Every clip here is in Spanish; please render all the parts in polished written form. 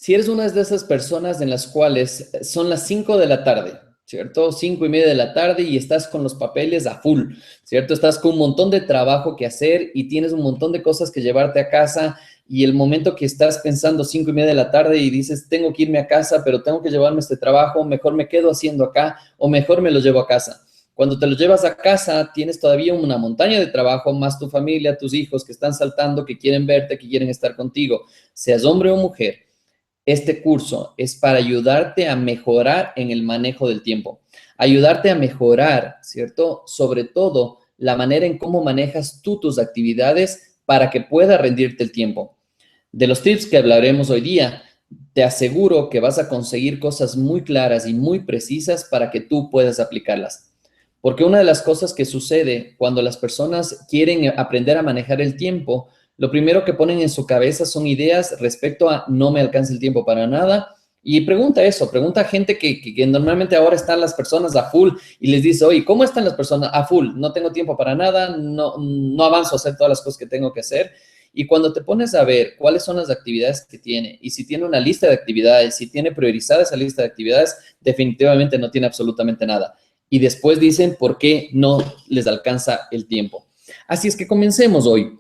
Si eres una de esas personas en las cuales son las 5 de la tarde, ¿cierto? 5:30 de la tarde y estás con los papeles a full, ¿cierto? Estás con un montón de trabajo que hacer y tienes un montón de cosas que llevarte a casa y el momento que estás pensando 5:30 de la tarde y dices, tengo que irme a casa, pero tengo que llevarme este trabajo, mejor me quedo haciendo acá o mejor me lo llevo a casa. Cuando te lo llevas a casa, tienes todavía una montaña de trabajo, más tu familia, tus hijos que están saltando, que quieren verte, que quieren estar contigo, seas hombre o mujer. Este curso es para ayudarte a mejorar en el manejo del tiempo, ayudarte a mejorar, ¿cierto? Sobre todo la manera en cómo manejas tú tus actividades para que pueda rendirte el tiempo. De los tips que hablaremos hoy día, te aseguro que vas a conseguir cosas muy claras y muy precisas para que tú puedas aplicarlas. Porque una de las cosas que sucede cuando las personas quieren aprender a manejar el tiempo, lo primero que ponen en su cabeza son ideas respecto a no me alcanza el tiempo para nada. Y pregunta eso, pregunta a gente que normalmente ahora están las personas a full y les dice, oye, ¿cómo están las personas a full? No tengo tiempo para nada, no avanzo a hacer todas las cosas que tengo que hacer. Y cuando te pones a ver cuáles son las actividades que tiene y si tiene una lista de actividades, si tiene priorizada esa lista de actividades, definitivamente no tiene absolutamente nada. Y después dicen por qué no les alcanza el tiempo. Así es que comencemos hoy.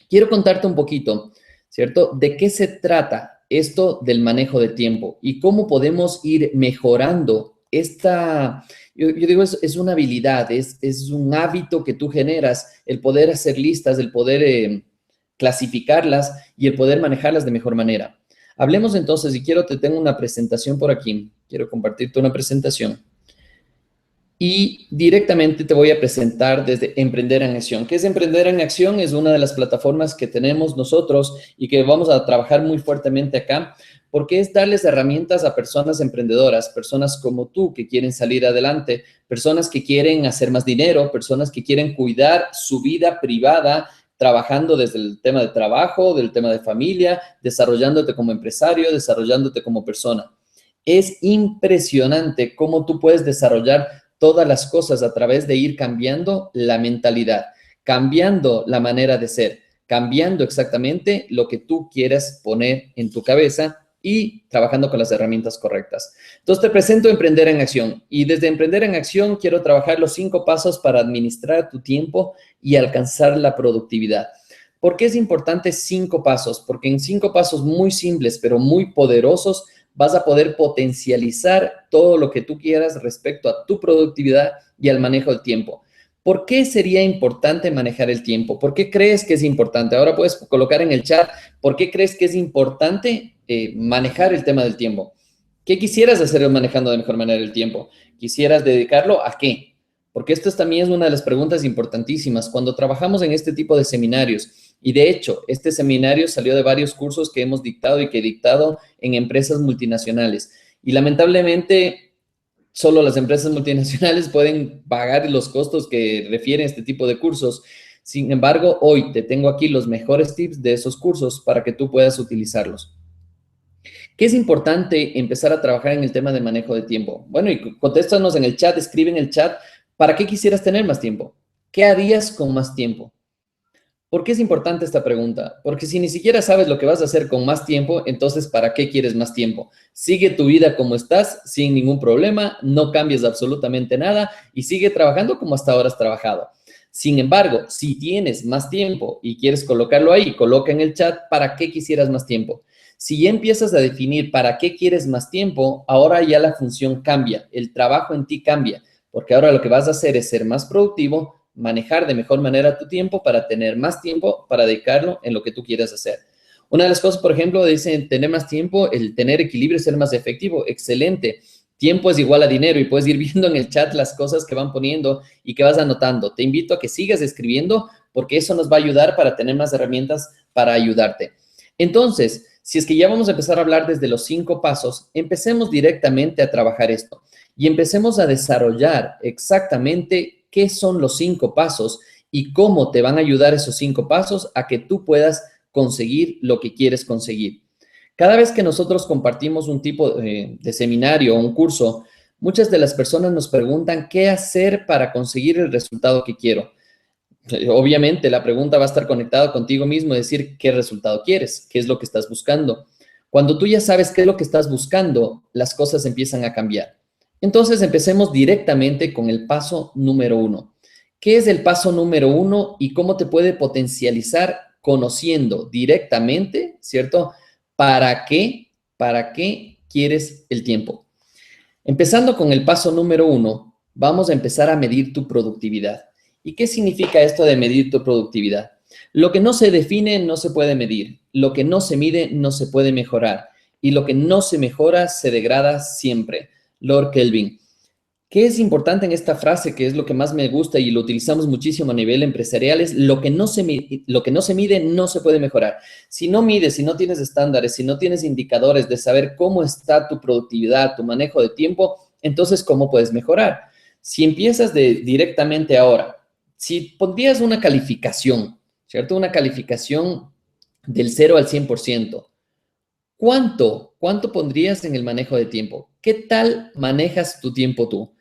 Quiero contarte un poquito, ¿cierto? ¿De qué se trata esto del manejo de tiempo y cómo podemos ir mejorando esta, yo digo, es una habilidad, es un hábito que tú generas, el poder hacer listas, el poder clasificarlas y el poder manejarlas de mejor manera. Hablemos entonces, y te tengo una presentación por aquí, quiero compartirte una presentación. Y directamente te voy a presentar desde Emprender en Acción. ¿Qué es Emprender en Acción? Es una de las plataformas que tenemos nosotros y que vamos a trabajar muy fuertemente acá, porque es darles herramientas a personas emprendedoras, personas como tú que quieren salir adelante, personas que quieren hacer más dinero, personas que quieren cuidar su vida privada, trabajando desde el tema de trabajo, del tema de familia, desarrollándote como empresario, desarrollándote como persona. Es impresionante cómo tú puedes desarrollar todas las cosas a través de ir cambiando la mentalidad, cambiando la manera de ser, cambiando exactamente lo que tú quieres poner en tu cabeza y trabajando con las herramientas correctas. Entonces te presento Emprender en Acción y desde Emprender en Acción quiero trabajar los 5 pasos para administrar tu tiempo y alcanzar la productividad. ¿Por qué es importante 5 pasos? Porque en 5 pasos muy simples pero muy poderosos vas a poder potencializar todo lo que tú quieras respecto a tu productividad y al manejo del tiempo. ¿Por qué sería importante manejar el tiempo? ¿Por qué crees que es importante? Ahora puedes colocar en el chat, ¿por qué crees que es importante manejar el tema del tiempo? ¿Qué quisieras hacer manejando de mejor manera el tiempo? ¿Quisieras dedicarlo a qué? Porque esto también es una de las preguntas importantísimas. Cuando trabajamos en este tipo de seminarios, y de hecho, este seminario salió de varios cursos que hemos dictado y que he dictado en empresas multinacionales. Y lamentablemente, solo las empresas multinacionales pueden pagar los costos que refieren este tipo de cursos. Sin embargo, hoy te tengo aquí los mejores tips de esos cursos para que tú puedas utilizarlos. ¿Qué es importante empezar a trabajar en el tema de manejo de tiempo? Bueno, y contéstanos en el chat, escribe en el chat, ¿para qué quisieras tener más tiempo? ¿Qué harías con más tiempo? ¿Por qué es importante esta pregunta? Porque si ni siquiera sabes lo que vas a hacer con más tiempo, entonces ¿para qué quieres más tiempo? Sigue tu vida como estás, sin ningún problema, no cambies absolutamente nada y sigue trabajando como hasta ahora has trabajado. Sin embargo, si tienes más tiempo y quieres colocarlo ahí, coloca en el chat para qué quisieras más tiempo. Si ya empiezas a definir para qué quieres más tiempo, ahora ya la función cambia, el trabajo en ti cambia, porque ahora lo que vas a hacer es ser más productivo, manejar de mejor manera tu tiempo para tener más tiempo para dedicarlo en lo que tú quieras hacer. Una de las cosas, por ejemplo, dicen tener más tiempo, el tener equilibrio, ser más efectivo. Excelente. Tiempo es igual a dinero y puedes ir viendo en el chat las cosas que van poniendo y que vas anotando. Te invito a que sigas escribiendo porque eso nos va a ayudar para tener más herramientas para ayudarte. Entonces, si es que ya vamos a empezar a hablar desde los 5 pasos, empecemos directamente a trabajar esto y empecemos a desarrollar exactamente qué son los 5 pasos y cómo te van a ayudar esos 5 pasos a que tú puedas conseguir lo que quieres conseguir. Cada vez que nosotros compartimos un tipo de seminario o un curso, muchas de las personas nos preguntan qué hacer para conseguir el resultado que quiero. Obviamente la pregunta va a estar conectada contigo mismo, decir qué resultado quieres, qué es lo que estás buscando. Cuando tú ya sabes qué es lo que estás buscando, las cosas empiezan a cambiar. Entonces, empecemos directamente con el paso número 1. ¿Qué es el paso número 1 y cómo te puede potencializar conociendo directamente, ¿cierto? ¿Para qué quieres el tiempo? Empezando con el paso número 1, vamos a empezar a medir tu productividad. ¿Y qué significa esto de medir tu productividad? Lo que no se define no se puede medir, lo que no se mide no se puede mejorar y lo que no se mejora se degrada siempre. Lord Kelvin. ¿Qué es importante en esta frase, que es lo que más me gusta y lo utilizamos muchísimo a nivel empresarial? Es lo que no se mide no se puede mejorar. Si no mides, si no tienes estándares, si no tienes indicadores de saber cómo está tu productividad, tu manejo de tiempo, entonces, ¿cómo puedes mejorar? Si empiezas directamente ahora, si pondrías una calificación, ¿cierto? Una calificación del 0 al 100%. ¿Cuánto pondrías en el manejo de tiempo? ¿Qué tal manejas tu tiempo tú?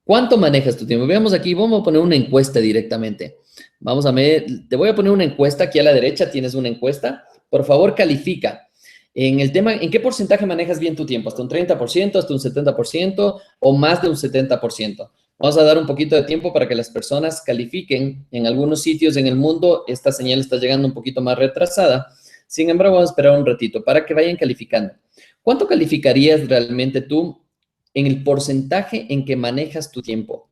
¿Cuánto manejas tu tiempo? Veamos aquí, vamos a poner una encuesta directamente. Vamos a ver, te voy a poner una encuesta, aquí a la derecha tienes una encuesta. Por favor, califica. En el tema, ¿en qué porcentaje manejas bien tu tiempo? ¿Hasta un 30%, hasta un 70% o más de un 70%? Vamos a dar un poquito de tiempo para que las personas califiquen. En algunos sitios en el mundo esta señal está llegando un poquito más retrasada. Sin embargo, vamos a esperar un ratito para que vayan calificando. ¿Cuánto calificarías realmente tú en el porcentaje en que manejas tu tiempo?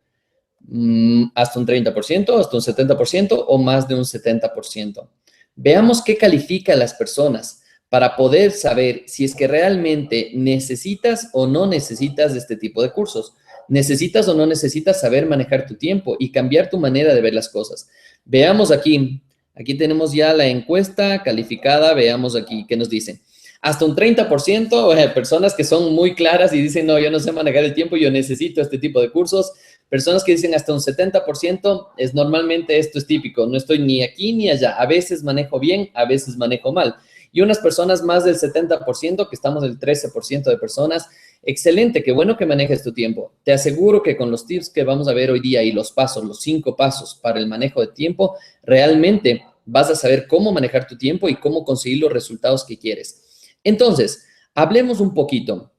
¿Hasta un 30%, hasta un 70% o más de un 70%? Veamos qué califica a las personas para poder saber si es que realmente necesitas o no necesitas de este tipo de cursos. Necesitas o no necesitas saber manejar tu tiempo y cambiar tu manera de ver las cosas. Veamos aquí. Aquí tenemos ya la encuesta calificada. Veamos aquí qué nos dicen. Hasta un 30%, personas que son muy claras y dicen, no, yo no sé manejar el tiempo, yo necesito este tipo de cursos. Personas que dicen hasta un 70%, normalmente esto es típico, no estoy ni aquí ni allá. A veces manejo bien, a veces manejo mal. Y unas personas más del 70%, que estamos del 13% de personas. Excelente, qué bueno que manejes tu tiempo. Te aseguro que con los tips que vamos a ver hoy día y los pasos, los 5 pasos para el manejo de tiempo, realmente vas a saber cómo manejar tu tiempo y cómo conseguir los resultados que quieres. Entonces, hablemos un poquito.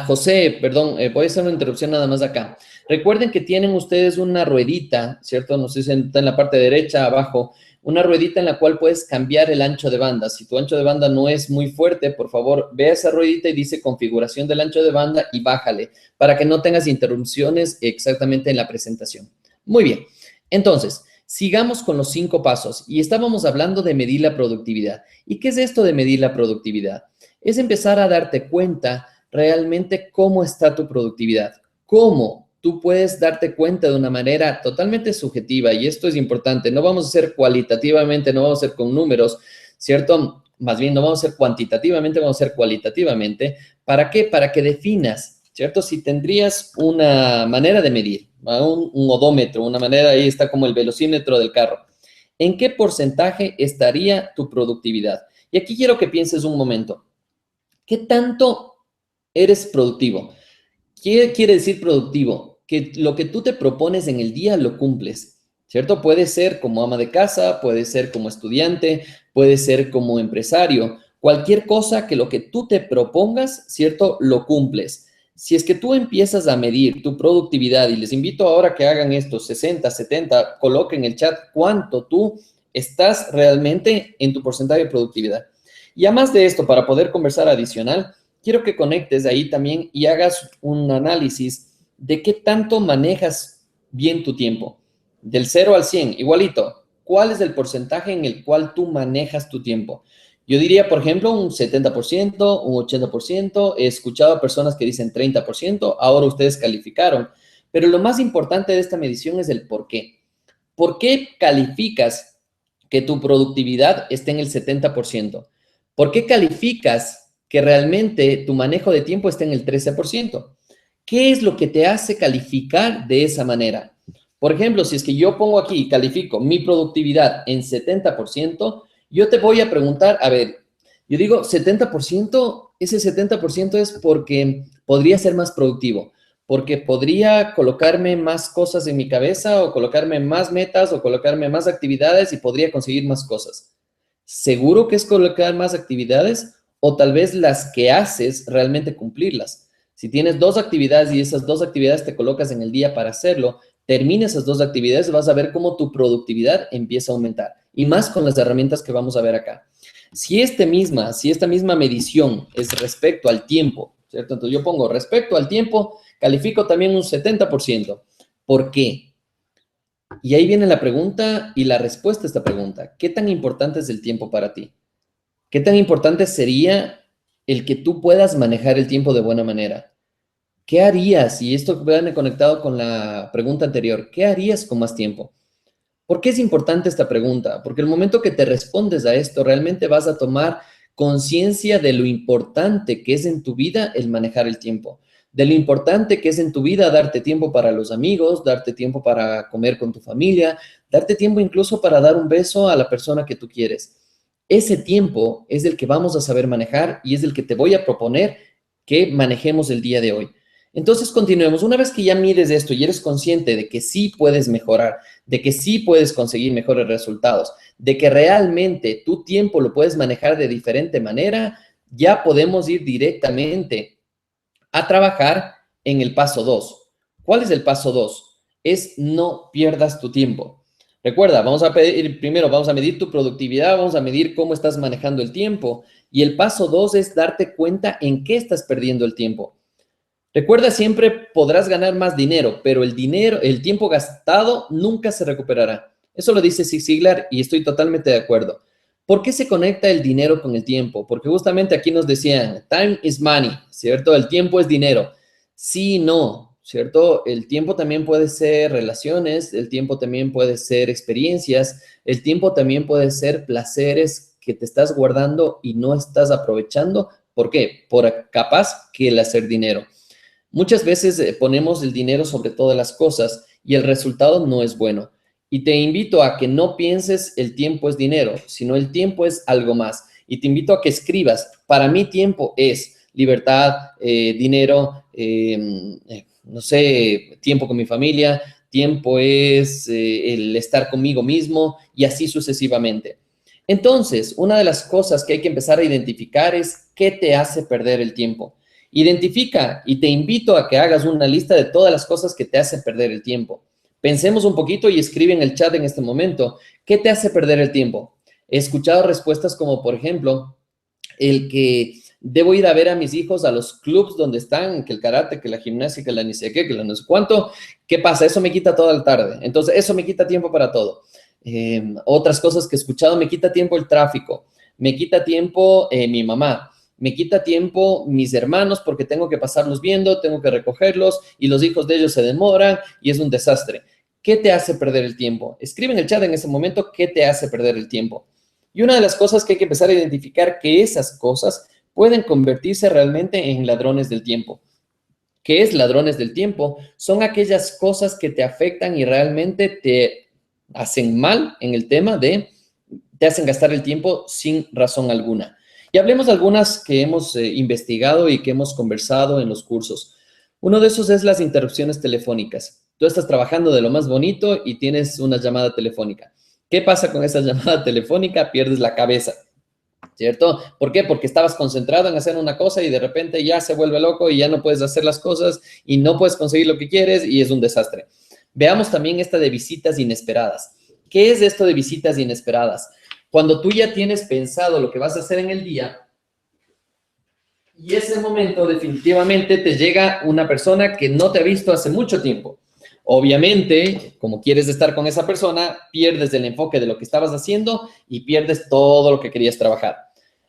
José, perdón, voy a hacer una interrupción nada más acá. Recuerden que tienen ustedes una ruedita, ¿cierto? No sé si está en la parte derecha, abajo, una ruedita en la cual puedes cambiar el ancho de banda. Si tu ancho de banda no es muy fuerte, por favor, ve a esa ruedita y dice configuración del ancho de banda y bájale para que no tengas interrupciones exactamente en la presentación. Muy bien. Entonces, sigamos con los 5 pasos y estábamos hablando de medir la productividad. ¿Y qué es esto de medir la productividad? Es empezar a darte cuenta realmente cómo está tu productividad, cómo tú puedes darte cuenta de una manera totalmente subjetiva, y esto es importante, no vamos a hacer cualitativamente, no vamos a hacer con números, ¿cierto? Más bien no vamos a hacer cuantitativamente, vamos a hacer cualitativamente. ¿Para qué? Para que definas, ¿cierto? Si tendrías una manera de medir, un odómetro, una manera, ahí está como el velocímetro del carro. ¿En qué porcentaje estaría tu productividad? Y aquí quiero que pienses un momento. ¿Qué tanto eres productivo? ¿Qué quiere decir productivo? Que lo que tú te propones en el día lo cumples, ¿cierto? Puede ser como ama de casa, puede ser como estudiante, puede ser como empresario. Cualquier cosa que lo que tú te propongas, ¿cierto? Lo cumples. Si es que tú empiezas a medir tu productividad, y les invito ahora a que hagan esto, 60, 70, coloquen en el chat cuánto tú estás realmente en tu porcentaje de productividad. Y además de esto, para poder conversar adicional, quiero que conectes ahí también y hagas un análisis de qué tanto manejas bien tu tiempo. Del 0 al 100, igualito. ¿Cuál es el porcentaje en el cual tú manejas tu tiempo? Yo diría, por ejemplo, un 70%, un 80%. He escuchado a personas que dicen 30%. Ahora ustedes calificaron. Pero lo más importante de esta medición es el por qué. ¿Por qué calificas que tu productividad esté en el 70%? ¿Por qué calificas que realmente tu manejo de tiempo esté en el 13%? ¿Qué es lo que te hace calificar de esa manera? Por ejemplo, si es que yo pongo aquí y califico mi productividad en 70%, yo te voy a preguntar, a ver, yo digo 70%, ese 70% es porque podría ser más productivo, porque podría colocarme más cosas en mi cabeza o colocarme más metas o colocarme más actividades y podría conseguir más cosas. ¿Seguro que es colocar más actividades o tal vez las que haces realmente cumplirlas. Si tienes 2 actividades y esas 2 actividades te colocas en el día para hacerlo, termina esas 2 actividades, vas a ver cómo tu productividad empieza a aumentar. Y más con las herramientas que vamos a ver acá. Si esta misma medición es respecto al tiempo, ¿cierto? Entonces yo pongo respecto al tiempo, califico también un 70%. ¿Por qué? Y ahí viene la pregunta y la respuesta a esta pregunta. ¿Qué tan importante es el tiempo para ti? ¿Qué tan importante sería el que tú puedas manejar el tiempo de buena manera? ¿Qué harías? Y esto viene conectado con la pregunta anterior. ¿Qué harías con más tiempo? ¿Por qué es importante esta pregunta? Porque el momento que te respondes a esto, realmente vas a tomar conciencia de lo importante que es en tu vida el manejar el tiempo, de lo importante que es en tu vida darte tiempo para los amigos, darte tiempo para comer con tu familia, darte tiempo incluso para dar un beso a la persona que tú quieres. Ese tiempo es el que vamos a saber manejar y es el que te voy a proponer que manejemos el día de hoy. Entonces, continuemos. Una vez que ya mides esto y eres consciente de que sí puedes mejorar, de que sí puedes conseguir mejores resultados, de que realmente tu tiempo lo puedes manejar de diferente manera, ya podemos ir directamente a trabajar en el paso 2. ¿Cuál es el paso 2? Es no pierdas tu tiempo. Recuerda, primero vamos a medir tu productividad, vamos a medir cómo estás manejando el tiempo. Y el paso 2 es darte cuenta en qué estás perdiendo el tiempo. Recuerda, siempre podrás ganar más dinero, pero el tiempo gastado nunca se recuperará. Eso lo dice Zig Ziglar y estoy totalmente de acuerdo. ¿Por qué se conecta el dinero con el tiempo? Porque justamente aquí nos decían, time is money, ¿cierto? El tiempo es dinero. Sí, no, ¿cierto? El tiempo también puede ser relaciones, el tiempo también puede ser experiencias, el tiempo también puede ser placeres que te estás guardando y no estás aprovechando. ¿Por qué? Por capaz que el hacer dinero. Muchas veces ponemos el dinero sobre todas las cosas y el resultado no es bueno. Y te invito a que no pienses el tiempo es dinero, sino el tiempo es algo más. Y te invito a que escribas, para mí tiempo es libertad, dinero, no sé, tiempo con mi familia, tiempo es el estar conmigo mismo y así sucesivamente. Entonces, una de las cosas que hay que empezar a identificar es qué te hace perder el tiempo. Identifica y te invito a que hagas una lista de todas las cosas que te hacen perder el tiempo. Pensemos un poquito y escribe en el chat en este momento, ¿qué te hace perder el tiempo? He escuchado respuestas como, por ejemplo, el que debo ir a ver a mis hijos a los clubs donde están, que el karate, que la gimnasia, que la ni sé qué, que la no sé cuánto. ¿Qué pasa? Eso me quita toda la tarde. Entonces, eso me quita tiempo para todo. Otras cosas que he escuchado, me quita tiempo el tráfico, me quita tiempo mi mamá, me quita tiempo mis hermanos porque tengo que pasarlos viendo, tengo que recogerlos y los hijos de ellos se demoran y es un desastre. ¿Qué te hace perder el tiempo? Escribe en el chat en ese momento qué te hace perder el tiempo. Y una de las cosas que hay que empezar a identificar que esas cosas pueden convertirse realmente en ladrones del tiempo. ¿Qué es ladrones del tiempo? Son aquellas cosas que te afectan y realmente te hacen mal en el tema te hacen gastar el tiempo sin razón alguna. Y hablemos de algunas que hemos investigado y que hemos conversado en los cursos. Uno de esos es las interrupciones telefónicas. Tú estás trabajando de lo más bonito y tienes una llamada telefónica. ¿Qué pasa con esa llamada telefónica? Pierdes la cabeza, ¿cierto? ¿Por qué? Porque estabas concentrado en hacer una cosa y de repente ya se vuelve loco y ya no puedes hacer las cosas y no puedes conseguir lo que quieres y es un desastre. Veamos también esta de visitas inesperadas. ¿Qué es esto de visitas inesperadas? Cuando tú ya tienes pensado lo que vas a hacer en el día y ese momento definitivamente te llega una persona que no te ha visto hace mucho tiempo. Obviamente, como quieres estar con esa persona, pierdes el enfoque de lo que estabas haciendo y pierdes todo lo que querías trabajar.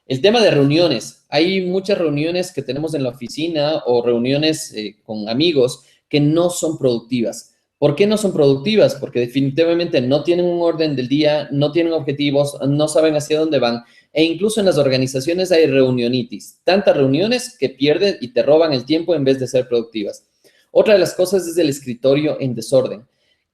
El tema de reuniones. Hay muchas reuniones que tenemos en la oficina o reuniones con amigos que no son productivas. ¿Por qué no son productivas? Porque definitivamente no tienen un orden del día, no tienen objetivos, no saben hacia dónde van. E incluso en las organizaciones hay reunionitis. Tantas reuniones que pierden y te roban el tiempo en vez de ser productivas. Otra de las cosas es el escritorio en desorden.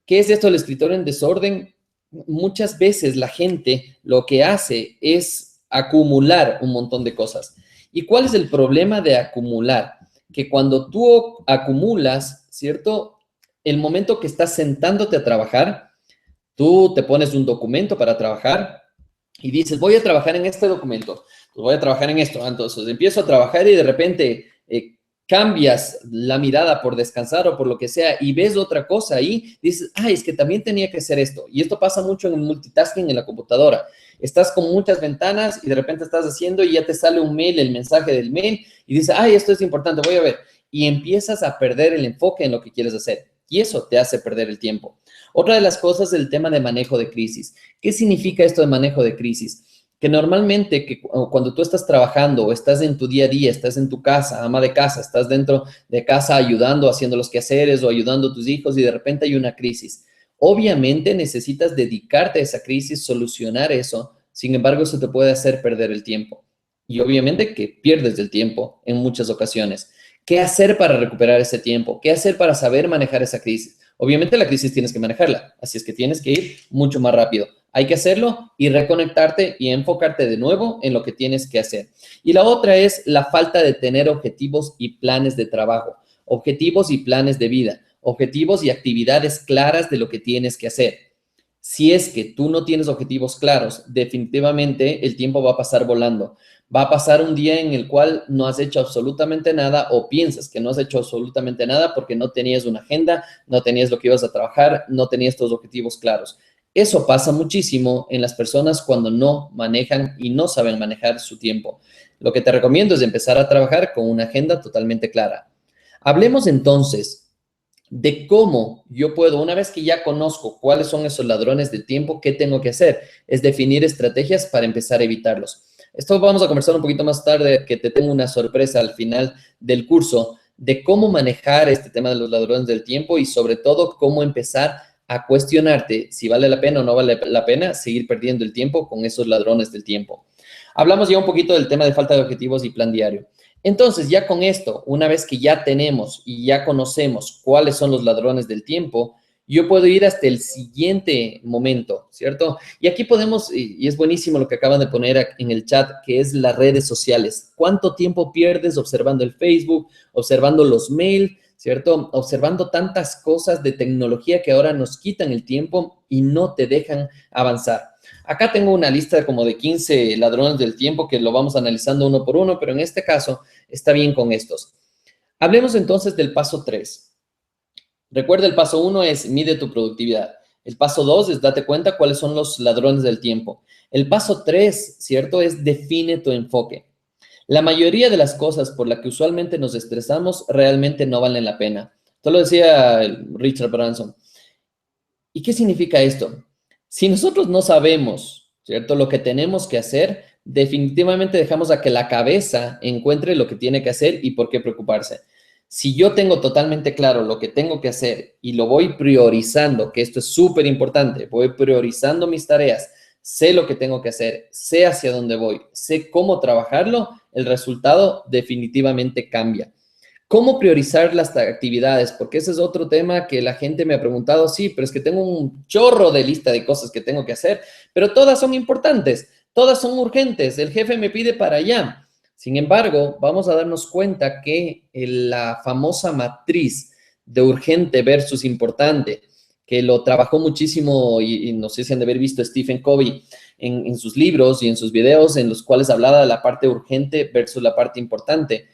¿Qué es esto del escritorio en desorden? Muchas veces la gente lo que hace es acumular un montón de cosas. ¿Y cuál es el problema de acumular? Que cuando tú acumulas, ¿cierto? El momento que estás sentándote a trabajar, tú te pones un documento para trabajar y dices, voy a trabajar en este documento. Pues voy a trabajar en esto. Entonces empiezo a trabajar y de repente cambias la mirada por descansar o por lo que sea y ves otra cosa ahí, dices, ay, es que también tenía que hacer esto. Y esto pasa mucho en el multitasking en la computadora. Estás con muchas ventanas y de repente estás haciendo y ya te sale un mail, el mensaje del mail y dices, ay, esto es importante, voy a ver. Y empiezas a perder el enfoque en lo que quieres hacer. Y eso te hace perder el tiempo. Otra de las cosas es el tema de manejo de crisis. ¿Qué significa esto de manejo de crisis? Que normalmente cuando tú estás trabajando o estás en tu día a día, estás en tu casa, ama de casa, estás dentro de casa ayudando, haciendo los quehaceres o ayudando a tus hijos y de repente hay una crisis. Obviamente necesitas dedicarte a esa crisis, solucionar eso, sin embargo eso te puede hacer perder el tiempo. Y obviamente que pierdes el tiempo en muchas ocasiones. ¿Qué hacer para recuperar ese tiempo? ¿Qué hacer para saber manejar esa crisis? Obviamente la crisis tienes que manejarla, así es que tienes que ir mucho más rápido. Hay que hacerlo y reconectarte y enfocarte de nuevo en lo que tienes que hacer. Y la otra es la falta de tener objetivos y planes de trabajo, objetivos y planes de vida, objetivos y actividades claras de lo que tienes que hacer. Si es que tú no tienes objetivos claros, definitivamente el tiempo va a pasar volando. Va a pasar un día en el cual no has hecho absolutamente nada o piensas que no has hecho absolutamente nada porque no tenías una agenda, no tenías lo que ibas a trabajar, no tenías tus objetivos claros. Eso pasa muchísimo en las personas cuando no manejan y no saben manejar su tiempo. Lo que te recomiendo es empezar a trabajar con una agenda totalmente clara. Hablemos entonces de cómo yo puedo, una vez que ya conozco cuáles son esos ladrones del tiempo, ¿qué tengo que hacer? Es definir estrategias para empezar a evitarlos. Esto vamos a conversar un poquito más tarde, que te tengo una sorpresa al final del curso de cómo manejar este tema de los ladrones del tiempo y sobre todo cómo empezar a cuestionarte si vale la pena o no vale la pena seguir perdiendo el tiempo con esos ladrones del tiempo. Hablamos ya un poquito del tema de falta de objetivos y plan diario. Entonces, ya con esto, una vez que ya tenemos y ya conocemos cuáles son los ladrones del tiempo, yo puedo ir hasta el siguiente momento, ¿cierto? Y aquí podemos, y es buenísimo lo que acaban de poner en el chat, que es las redes sociales. ¿Cuánto tiempo pierdes observando el Facebook, observando los mails, ¿cierto? Observando tantas cosas de tecnología que ahora nos quitan el tiempo y no te dejan avanzar. Acá tengo una lista como de 15 ladrones del tiempo que lo vamos analizando uno por uno, pero en este caso está bien con estos. Hablemos entonces del paso 3. Recuerda, el paso 1 es mide tu productividad. El paso 2 es date cuenta cuáles son los ladrones del tiempo. El paso 3, ¿cierto? Es define tu enfoque. La mayoría de las cosas por las que usualmente nos estresamos realmente no valen la pena. Esto lo decía Richard Branson. ¿Y qué significa esto? Si nosotros no sabemos, ¿cierto? Lo que tenemos que hacer, definitivamente dejamos a que la cabeza encuentre lo que tiene que hacer y por qué preocuparse. Si yo tengo totalmente claro lo que tengo que hacer y lo voy priorizando, que esto es súper importante, voy priorizando mis tareas, sé lo que tengo que hacer, sé hacia dónde voy, sé cómo trabajarlo, el resultado definitivamente cambia. ¿Cómo priorizar las actividades? Porque ese es otro tema que la gente me ha preguntado, sí, pero es que tengo un chorro de lista de cosas que tengo que hacer, pero todas son importantes, todas son urgentes, el jefe me pide para allá. Sin embargo, vamos a darnos cuenta que la famosa matriz de urgente versus importante, que lo trabajó muchísimo y no sé si han de haber visto Stephen Covey en sus libros y en sus videos en los cuales hablaba de la parte urgente versus la parte importante.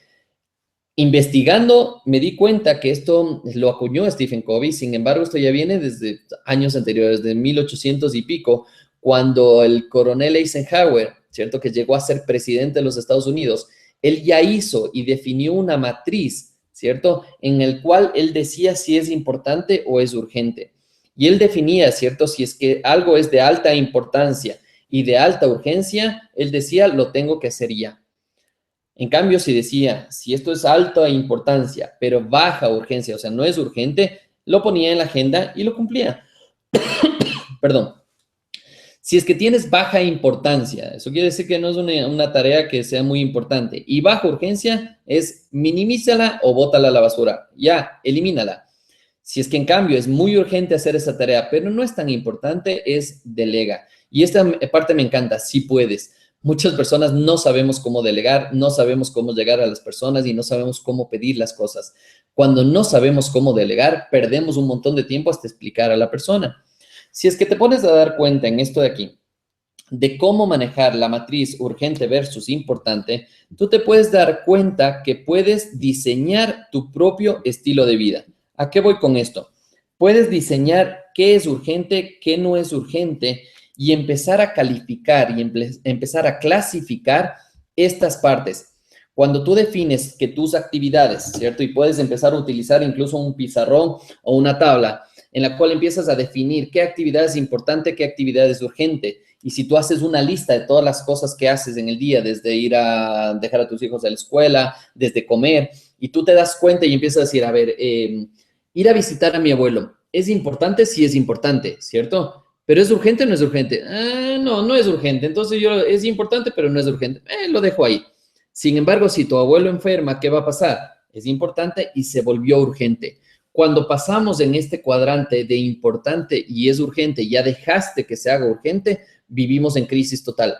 Investigando, me di cuenta que esto lo acuñó Stephen Covey, sin embargo, esto ya viene desde años anteriores, de 1800 y pico, cuando el coronel Eisenhower, ¿cierto?, que llegó a ser presidente de los Estados Unidos, él ya hizo y definió una matriz, ¿cierto?, en el cual él decía si es importante o es urgente. Y él definía, ¿cierto?, si es que algo es de alta importancia y de alta urgencia, él decía, lo tengo que hacer ya. En cambio, si decía, si esto es alta importancia, pero baja urgencia, o sea, no es urgente, lo ponía en la agenda y lo cumplía. Perdón. Si es que tienes baja importancia, eso quiere decir que no es una tarea que sea muy importante. Y baja urgencia es minimízala o bótala a la basura. Ya, elimínala. Si es que en cambio es muy urgente hacer esa tarea, pero no es tan importante, es delega. Y esta parte me encanta, si puedes. Muchas personas no sabemos cómo delegar, no sabemos cómo llegar a las personas y no sabemos cómo pedir las cosas. Cuando no sabemos cómo delegar, perdemos un montón de tiempo hasta explicar a la persona. Si es que te pones a dar cuenta en esto de aquí, de cómo manejar la matriz urgente versus importante, tú te puedes dar cuenta que puedes diseñar tu propio estilo de vida. ¿A qué voy con esto? Puedes diseñar qué es urgente, qué no es urgente y empezar a calificar y empezar a clasificar estas partes. Cuando tú defines que tus actividades, ¿cierto? Y puedes empezar a utilizar incluso un pizarrón o una tabla en la cual empiezas a definir qué actividad es importante, qué actividad es urgente. Y si tú haces una lista de todas las cosas que haces en el día, desde ir a dejar a tus hijos a la escuela, desde comer, y tú te das cuenta y empiezas a decir, a ver, ir a visitar a mi abuelo, ¿es importante? Sí es importante, ¿cierto? ¿Pero es urgente o no es urgente? No, no es urgente. Entonces es importante, pero no es urgente. Lo dejo ahí. Sin embargo, si tu abuelo enferma, ¿qué va a pasar? Es importante y se volvió urgente. Cuando pasamos en este cuadrante de importante y es urgente, ya dejaste que se haga urgente, vivimos en crisis total.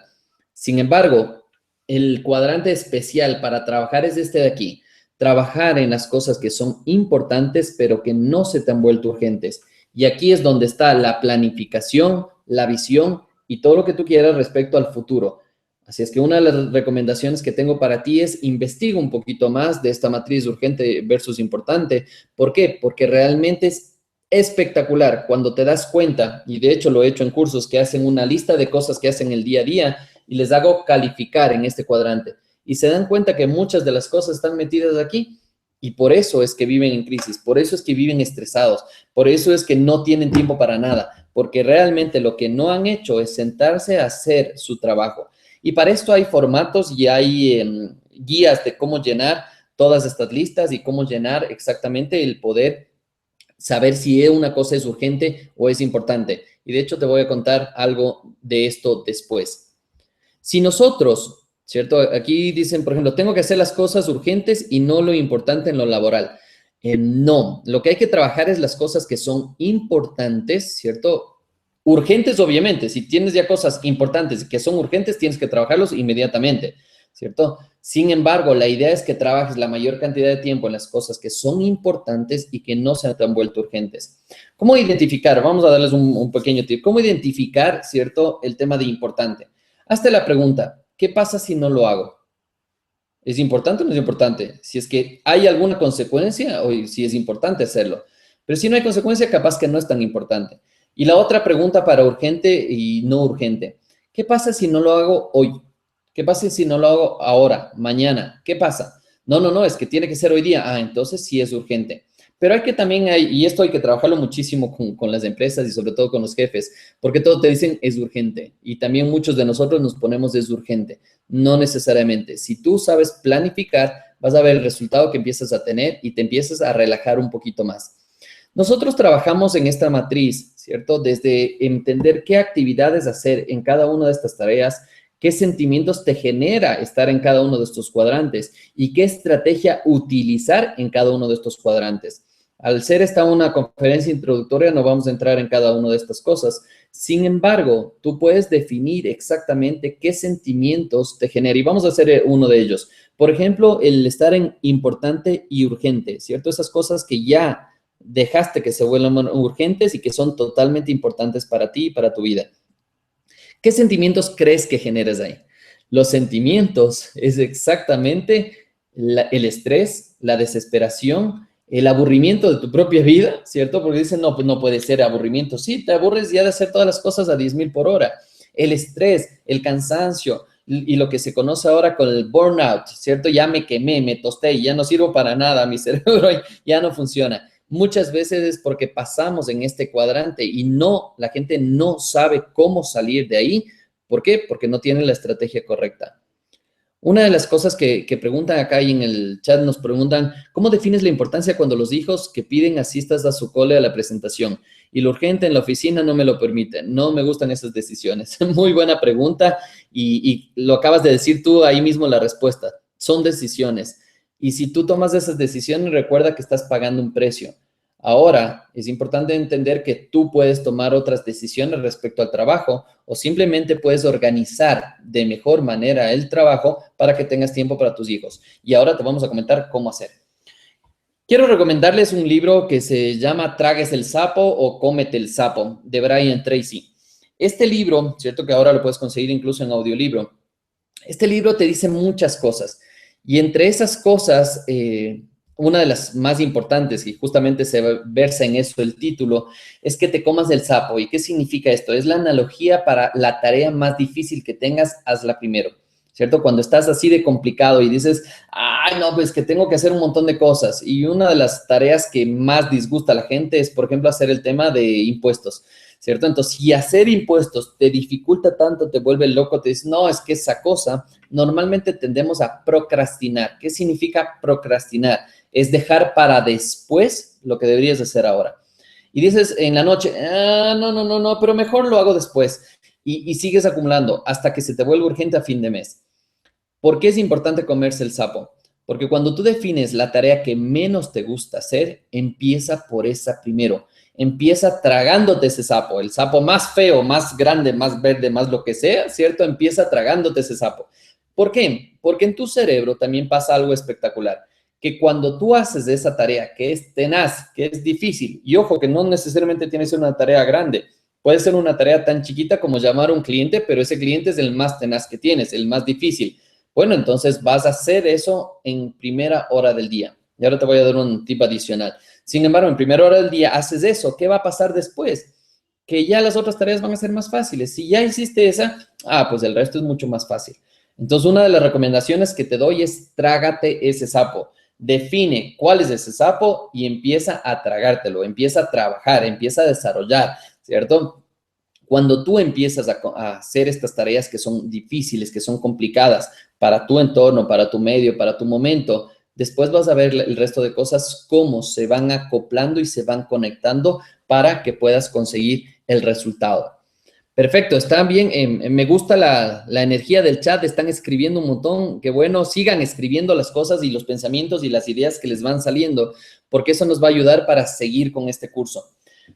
Sin embargo, el cuadrante especial para trabajar es este de aquí. Trabajar en las cosas que son importantes, pero que no se te han vuelto urgentes. Y aquí es donde está la planificación, la visión y todo lo que tú quieras respecto al futuro. Así es que una de las recomendaciones que tengo para ti es investiga un poquito más de esta matriz urgente versus importante. ¿Por qué? Porque realmente es espectacular cuando te das cuenta, y de hecho lo he hecho en cursos que hacen una lista de cosas que hacen el día a día y les hago calificar en este cuadrante. Y se dan cuenta que muchas de las cosas están metidas aquí y por eso es que viven en crisis, por eso es que viven estresados, por eso es que no tienen tiempo para nada, porque realmente lo que no han hecho es sentarse a hacer su trabajo. Y para esto hay formatos y hay guías de cómo llenar todas estas listas y cómo llenar exactamente el poder saber si una cosa es urgente o es importante. Y de hecho te voy a contar algo de esto después. Si nosotros, ¿cierto? Aquí dicen, por ejemplo, tengo que hacer las cosas urgentes y no lo importante en lo laboral. No, lo que hay que trabajar es las cosas que son importantes, ¿cierto? Urgentes, obviamente. Si tienes ya cosas importantes que son urgentes, tienes que trabajarlos inmediatamente, ¿cierto? Sin embargo, la idea es que trabajes la mayor cantidad de tiempo en las cosas que son importantes y que no se te han vuelto urgentes. ¿Cómo identificar? Vamos a darles un pequeño tip. ¿Cómo identificar, ¿cierto? El tema de importante. Hazte la pregunta, ¿qué pasa si no lo hago? ¿Es importante o no es importante? Si es que hay alguna consecuencia o si es importante hacerlo. Pero si no hay consecuencia, capaz que no es tan importante. Y la otra pregunta para urgente y no urgente. ¿Qué pasa si no lo hago hoy? ¿Qué pasa si no lo hago ahora, mañana? ¿Qué pasa? No, no, no, es que tiene que ser hoy día. Entonces sí es urgente. Pero hay que también, y esto hay que trabajarlo muchísimo con las empresas y sobre todo con los jefes, porque todo te dicen es urgente. Y también muchos de nosotros nos ponemos es urgente. No necesariamente. Si tú sabes planificar, vas a ver el resultado que empiezas a tener y te empiezas a relajar un poquito más. Nosotros trabajamos en esta matriz, ¿cierto? Desde entender qué actividades hacer en cada una de estas tareas, qué sentimientos te genera estar en cada uno de estos cuadrantes y qué estrategia utilizar en cada uno de estos cuadrantes. Al ser esta una conferencia introductoria, no vamos a entrar en cada una de estas cosas. Sin embargo, tú puedes definir exactamente qué sentimientos te genera y vamos a hacer uno de ellos. Por ejemplo, el estar en importante y urgente, ¿cierto? Esas cosas que ya dejaste que se vuelvan urgentes y que son totalmente importantes para ti y para tu vida. ¿Qué sentimientos crees que generas ahí? Los sentimientos es exactamente el estrés, la desesperación, el aburrimiento de tu propia vida, ¿cierto? Porque dicen, no, pues no puede ser aburrimiento. Sí, te aburres ya de hacer todas las cosas a 10,000 por hora. El estrés, el cansancio y lo que se conoce ahora con el burnout, ¿cierto? Ya me quemé, me tosté, ya no sirvo para nada, mi cerebro ya no funciona. Muchas veces es porque pasamos en este cuadrante y la gente no sabe cómo salir de ahí. ¿Por qué? Porque no tienen la estrategia correcta. Una de las cosas que preguntan acá y en el chat nos preguntan, ¿cómo defines la importancia cuando los hijos que piden asistas a su cole a la presentación? Y lo urgente en la oficina no me lo permite. No me gustan esas decisiones. Muy buena pregunta y lo acabas de decir tú ahí mismo la respuesta. Son decisiones. Y si tú tomas esas decisiones, recuerda que estás pagando un precio. Ahora, es importante entender que tú puedes tomar otras decisiones respecto al trabajo o simplemente puedes organizar de mejor manera el trabajo para que tengas tiempo para tus hijos. Y ahora te vamos a comentar cómo hacer. Quiero recomendarles un libro que se llama Tragues el sapo o Cómete el sapo, de Brian Tracy. Este libro, ¿cierto? Que ahora lo puedes conseguir incluso en audiolibro. Este libro te dice muchas cosas. Y entre esas cosas, una de las más importantes, y justamente se versa en eso el título, es que te comas el sapo. ¿Y qué significa esto? Es la analogía para la tarea más difícil que tengas, hazla primero, ¿cierto? Cuando estás así de complicado y dices, ay, no, pues que tengo que hacer un montón de cosas. Y una de las tareas que más disgusta a la gente es, por ejemplo, hacer el tema de impuestos, ¿cierto? Entonces, si hacer impuestos te dificulta tanto, te vuelve loco, te dices, no, es que esa cosa, normalmente tendemos a procrastinar. ¿Qué significa procrastinar? Es dejar para después lo que deberías hacer ahora. Y dices en la noche, no, pero mejor lo hago después. Y sigues acumulando hasta que se te vuelve urgente a fin de mes. ¿Por qué es importante comerse el sapo? Porque cuando tú defines la tarea que menos te gusta hacer, empieza por esa primero. Empieza tragándote ese sapo, el sapo más feo, más grande, más verde, más lo que sea, ¿cierto? Empieza tragándote ese sapo. ¿Por qué? Porque en tu cerebro también pasa algo espectacular, que cuando tú haces esa tarea que es tenaz, que es difícil, y ojo que no necesariamente tiene que ser una tarea grande, puede ser una tarea tan chiquita como llamar a un cliente, pero ese cliente es el más tenaz que tienes, el más difícil. Bueno, entonces vas a hacer eso en primera hora del día. Y ahora te voy a dar un tip adicional. Sin embargo, en primera hora del día haces eso. ¿Qué va a pasar después? Que ya las otras tareas van a ser más fáciles. Si ya hiciste esa, pues el resto es mucho más fácil. Entonces, una de las recomendaciones que te doy es trágate ese sapo. Define cuál es ese sapo y empieza a tragártelo, empieza a trabajar, empieza a desarrollar, ¿cierto? Cuando tú empiezas a hacer estas tareas que son difíciles, que son complicadas para tu entorno, para tu medio, para tu momento, después vas a ver el resto de cosas, cómo se van acoplando y se van conectando para que puedas conseguir el resultado. Perfecto, está bien. Me gusta la energía del chat, están escribiendo un montón. Qué bueno, sigan escribiendo las cosas y los pensamientos y las ideas que les van saliendo, porque eso nos va a ayudar para seguir con este curso.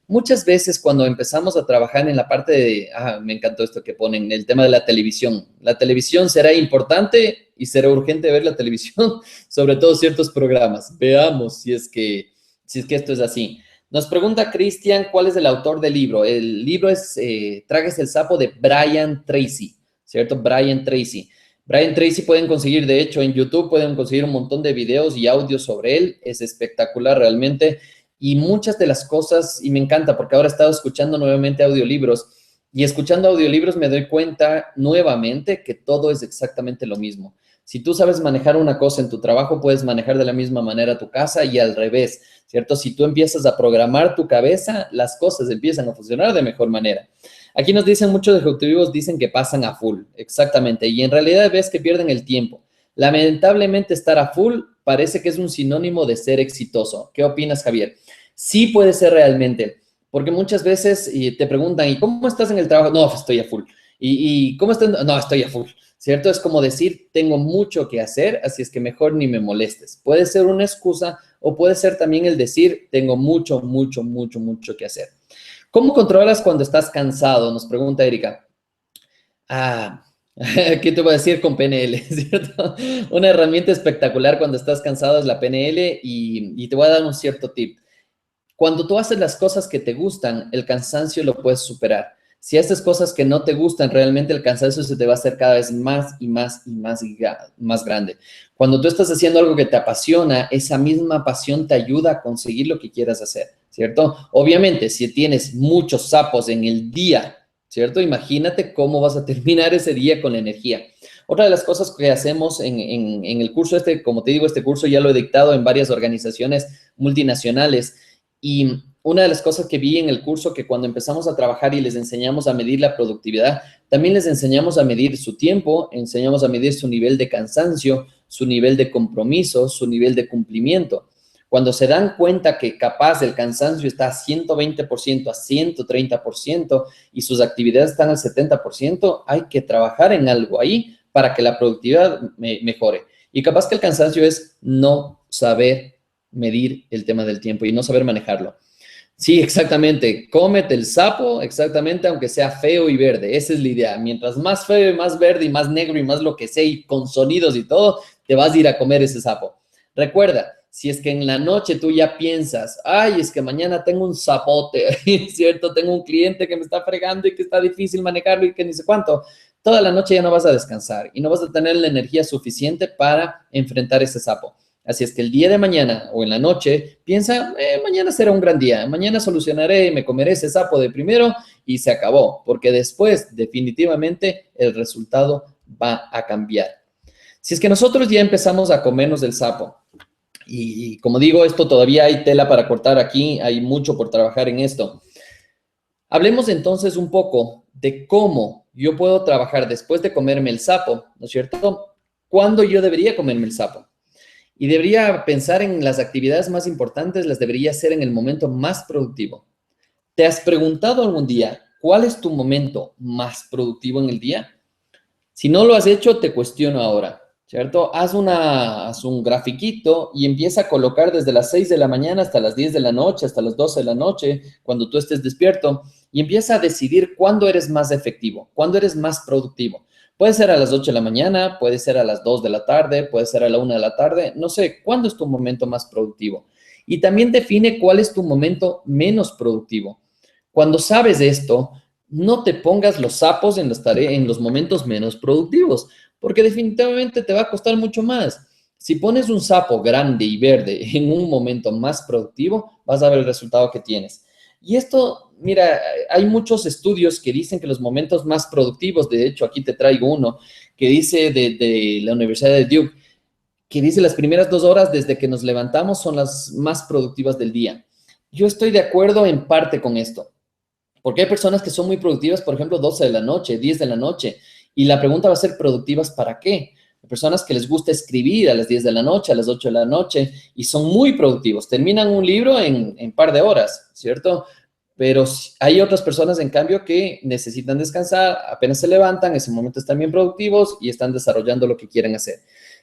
Muchas veces cuando empezamos a trabajar en la parte de, me encantó esto que ponen, el tema de la televisión. La televisión será importante y será urgente ver la televisión, sobre todo ciertos programas. Veamos si es que esto es así. Nos pregunta Cristian, ¿cuál es el autor del libro? El libro es Tráguese el sapo de Brian Tracy, ¿cierto? Brian Tracy. Brian Tracy pueden conseguir, de hecho, en YouTube pueden conseguir un montón de videos y audios sobre él. Es espectacular realmente. Y muchas de las cosas, y me encanta porque ahora he estado escuchando nuevamente audiolibros y escuchando audiolibros me doy cuenta nuevamente que todo es exactamente lo mismo. Si tú sabes manejar una cosa en tu trabajo, puedes manejar de la misma manera tu casa y al revés, ¿cierto? Si tú empiezas a programar tu cabeza, las cosas empiezan a funcionar de mejor manera. Aquí nos dicen, muchos ejecutivos dicen que pasan a full, exactamente, y en realidad ves que pierden el tiempo. Lamentablemente estar a full parece que es un sinónimo de ser exitoso. ¿Qué opinas, Javier? Sí puede ser realmente, porque muchas veces te preguntan, ¿y cómo estás en el trabajo? No, estoy a full. ¿Y cómo estás? No, estoy a full, ¿cierto? Es como decir, tengo mucho que hacer, así es que mejor ni me molestes. Puede ser una excusa o puede ser también el decir, tengo mucho que hacer. ¿Cómo controlas cuando estás cansado? Nos pregunta Erika. ¿Qué te voy a decir con PNL? ¿Cierto? Una herramienta espectacular cuando estás cansado es la PNL y te voy a dar un cierto tip. Cuando tú haces las cosas que te gustan, el cansancio lo puedes superar. Si haces cosas que no te gustan, realmente el cansancio se te va a hacer cada vez más y más grande. Cuando tú estás haciendo algo que te apasiona, esa misma pasión te ayuda a conseguir lo que quieras hacer, ¿cierto? Obviamente, si tienes muchos sapos en el día, ¿cierto? Imagínate cómo vas a terminar ese día con la energía. Otra de las cosas que hacemos en el curso como te digo, este curso ya lo he dictado en varias organizaciones multinacionales y una de las cosas que vi en el curso que cuando empezamos a trabajar y les enseñamos a medir la productividad, también les enseñamos a medir su tiempo, enseñamos a medir su nivel de cansancio, su nivel de compromiso, su nivel de cumplimiento. Cuando se dan cuenta que capaz el cansancio está a 120%, a 130% y sus actividades están al 70%, hay que trabajar en algo ahí para que la productividad mejore. Y capaz que el cansancio es no saber medir el tema del tiempo y no saber manejarlo. Sí, exactamente. Cómete el sapo, exactamente, aunque sea feo y verde. Esa es la idea. Mientras más feo y más verde y más negro y más lo que sea y con sonidos y todo, te vas a ir a comer ese sapo. Recuerda, si es que en la noche tú ya piensas, ay, es que mañana tengo un zapote, ¿cierto? Tengo un cliente que me está fregando y que está difícil manejarlo y que ni sé cuánto. Toda la noche ya no vas a descansar y no vas a tener la energía suficiente para enfrentar ese sapo. Así es que el día de mañana o en la noche, piensa, mañana será un gran día, mañana solucionaré, me comeré ese sapo de primero y se acabó, porque después definitivamente el resultado va a cambiar. Si es que nosotros ya empezamos a comernos el sapo, y como digo, esto todavía hay tela para cortar aquí, hay mucho por trabajar en esto. Hablemos entonces un poco de cómo yo puedo trabajar después de comerme el sapo, ¿no es cierto? ¿Cuándo yo debería comerme el sapo? Y debería pensar en las actividades más importantes, las debería hacer en el momento más productivo. ¿Te has preguntado algún día cuál es tu momento más productivo en el día? Si no lo has hecho, te cuestiono ahora, ¿cierto? Haz un grafiquito y empieza a colocar desde las 6 de la mañana hasta las 10 de la noche, hasta las 12 de la noche, cuando tú estés despierto, y empieza a decidir cuándo eres más efectivo, cuándo eres más productivo. Puede ser a las 8 de la mañana, puede ser a las 2 de la tarde, puede ser a la 1 de la tarde, no sé, ¿cuándo es tu momento más productivo? Y también define cuál es tu momento menos productivo. Cuando sabes esto, no te pongas los sapos en las tareas, en los momentos menos productivos, porque definitivamente te va a costar mucho más. Si pones un sapo grande y verde en un momento más productivo, vas a ver el resultado que tienes. Y esto, mira, hay muchos estudios que dicen que los momentos más productivos, de hecho, aquí te traigo uno, que dice de la Universidad de Duke, que dice las primeras 2 horas desde que nos levantamos son las más productivas del día. Yo estoy de acuerdo en parte con esto. Porque hay personas que son muy productivas, por ejemplo, 12 de la noche, 10 de la noche, y la pregunta va a ser, ¿productivas para qué? Hay personas que les gusta escribir a las 10 de la noche, a las 8 de la noche, y son muy productivos. Terminan un libro en par de horas, ¿cierto? Pero hay otras personas, en cambio, que necesitan descansar, apenas se levantan, en ese momento están bien productivos y están desarrollando lo que quieren hacer.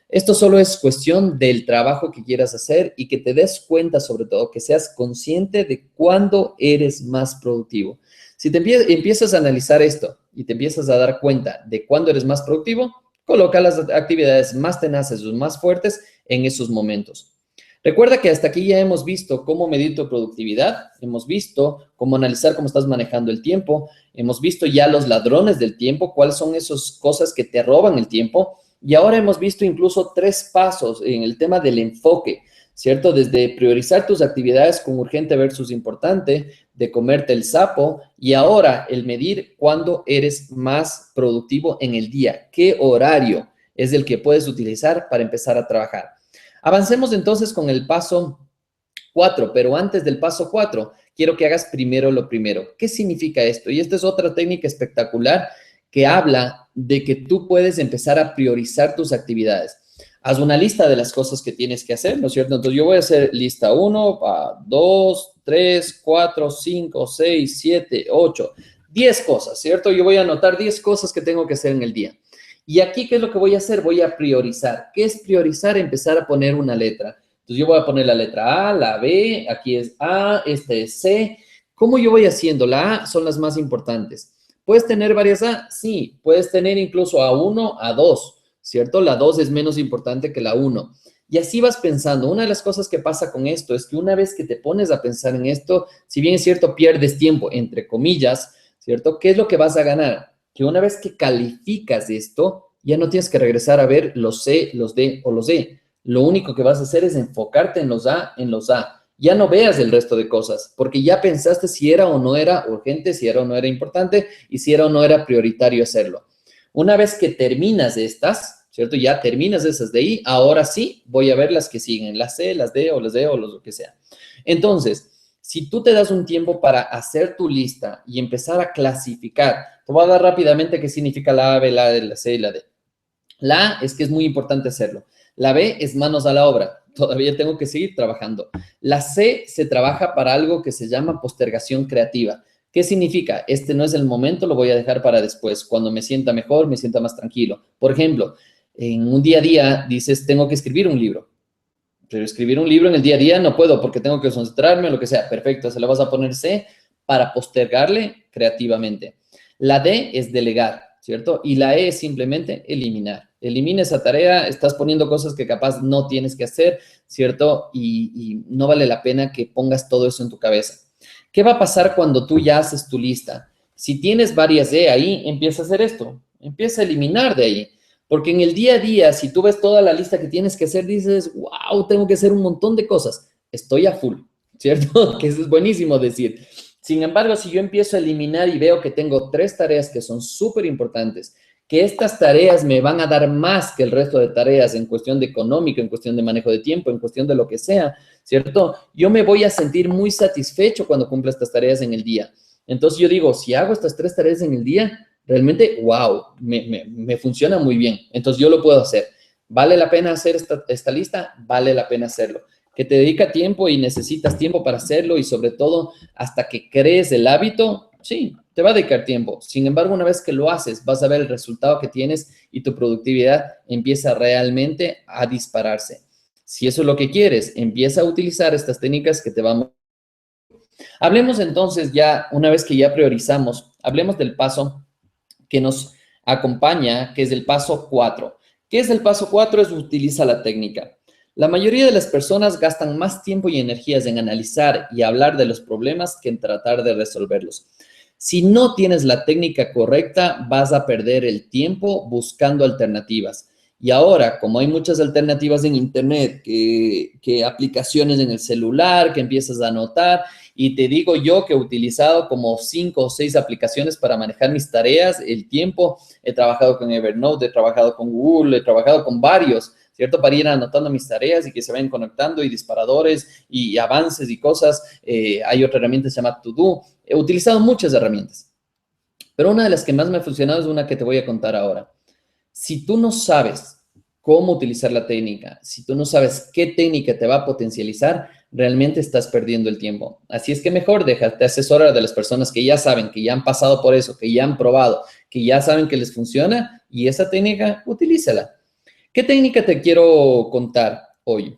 Esto solo es cuestión del trabajo que quieras hacer y que te des cuenta, sobre todo, que seas consciente de cuándo eres más productivo. Si te empiezas a analizar esto y te empiezas a dar cuenta de cuándo eres más productivo, coloca las actividades más tenaces o más fuertes en esos momentos. Recuerda que hasta aquí ya hemos visto cómo medir tu productividad, hemos visto cómo analizar cómo estás manejando el tiempo, hemos visto ya los ladrones del tiempo, cuáles son esas cosas que te roban el tiempo, y ahora hemos visto incluso 3 pasos en el tema del enfoque, ¿cierto? Desde priorizar tus actividades con urgente versus importante, de comerte el sapo, y ahora el medir cuándo eres más productivo en el día, qué horario es el que puedes utilizar para empezar a trabajar. Avancemos entonces con el paso 4, pero antes del paso 4, quiero que hagas primero lo primero. ¿Qué significa esto? Y esta es otra técnica espectacular que habla de que tú puedes empezar a priorizar tus actividades. Haz una lista de las cosas que tienes que hacer, ¿no es cierto? Entonces yo voy a hacer lista 1, 2, 3, 4, 5, 6, 7, 8, 10 cosas, ¿cierto? Yo voy a anotar 10 cosas que tengo que hacer en el día. Y aquí, ¿qué es lo que voy a hacer? Voy a priorizar. ¿Qué es priorizar? Empezar a poner una letra. Entonces, yo voy a poner la letra A, la B, aquí es A, este es C. ¿Cómo yo voy haciendo? La A son las más importantes. ¿Puedes tener varias A? Sí, puedes tener incluso A1, A2, ¿cierto? La 2 es menos importante que la 1. Y así vas pensando. Una de las cosas que pasa con esto es que una vez que te pones a pensar en esto, si bien es cierto, pierdes tiempo, entre comillas, ¿cierto? ¿Qué es lo que vas a ganar? Que una vez que calificas esto, ya no tienes que regresar a ver los C, los D o los E. Lo único que vas a hacer es enfocarte en los A, en los A. Ya no veas el resto de cosas, porque ya pensaste si era o no era urgente, si era o no era importante y si era o no era prioritario hacerlo. Una vez que terminas estas, ¿cierto? Ya terminas esas de ahí, ahora sí voy a ver las que siguen, las C, las D o las D o lo que sea. Entonces, si tú te das un tiempo para hacer tu lista y empezar a clasificar, te voy a dar rápidamente qué significa la A, B, la D, la C y la D. La A es que es muy importante hacerlo. La B es manos a la obra. Todavía tengo que seguir trabajando. La C se trabaja para algo que se llama postergación creativa. ¿Qué significa? Este no es el momento, lo voy a dejar para después. Cuando me sienta mejor, me sienta más tranquilo. Por ejemplo, en un día a día dices, tengo que escribir un libro. Pero escribir un libro en el día a día no puedo porque tengo que concentrarme o lo que sea. Perfecto, se le vas a poner C para postergarle creativamente. La D es delegar. ¿cierto? Y la E es simplemente eliminar. Elimina esa tarea, estás poniendo cosas que capaz no tienes que hacer, ¿cierto? Y no vale la pena que pongas todo eso en tu cabeza. ¿Qué va a pasar cuando tú ya haces tu lista? Si tienes varias E ahí, empieza a hacer esto. Empieza a eliminar de ahí. Porque en el día a día, si tú ves toda la lista que tienes que hacer, dices, wow, tengo que hacer un montón de cosas. Estoy a full, ¿cierto? Que eso es buenísimo decir. Sin embargo, si yo empiezo a eliminar y veo que tengo 3 tareas que son súper importantes, que estas tareas me van a dar más que el resto de tareas en cuestión de económico, en cuestión de manejo de tiempo, en cuestión de lo que sea, ¿cierto? Yo me voy a sentir muy satisfecho cuando cumpla estas tareas en el día. Entonces yo digo, si hago estas 3 tareas en el día, realmente, wow, me funciona muy bien. Entonces yo lo puedo hacer. ¿Vale la pena hacer esta lista? Vale la pena hacerlo. Que te dedica tiempo y necesitas tiempo para hacerlo y sobre todo hasta que crees el hábito, sí, te va a dedicar tiempo. Sin embargo, una vez que lo haces, vas a ver el resultado que tienes y tu productividad empieza realmente a dispararse. Si eso es lo que quieres, empieza a utilizar estas técnicas que te vamos. Hablemos entonces ya, una vez que ya priorizamos, hablemos del paso que nos acompaña, que es el paso 4. ¿Qué es el paso 4? Es utiliza la técnica. La mayoría de las personas gastan más tiempo y energías en analizar y hablar de los problemas que en tratar de resolverlos. Si no tienes la técnica correcta, vas a perder el tiempo buscando alternativas. Y ahora, como hay muchas alternativas en Internet, que aplicaciones en el celular, que empiezas a anotar, y te digo yo que he utilizado como 5 o 6 aplicaciones para manejar mis tareas, el tiempo, he trabajado con Evernote, he trabajado con Google, he trabajado con varios, ¿cierto? Para ir anotando mis tareas y que se vayan conectando y disparadores y avances y cosas. Hay otra herramienta que se llama To Do. He utilizado muchas herramientas, pero una de las que más me ha funcionado es una que te voy a contar ahora. Si tú no sabes cómo utilizar la técnica, si tú no sabes qué técnica te va a potencializar, realmente estás perdiendo el tiempo. Así es que mejor déjate asesorar de las personas que ya saben, que ya han pasado por eso, que ya han probado, que ya saben que les funciona y esa técnica, utilízala. ¿Qué técnica te quiero contar hoy?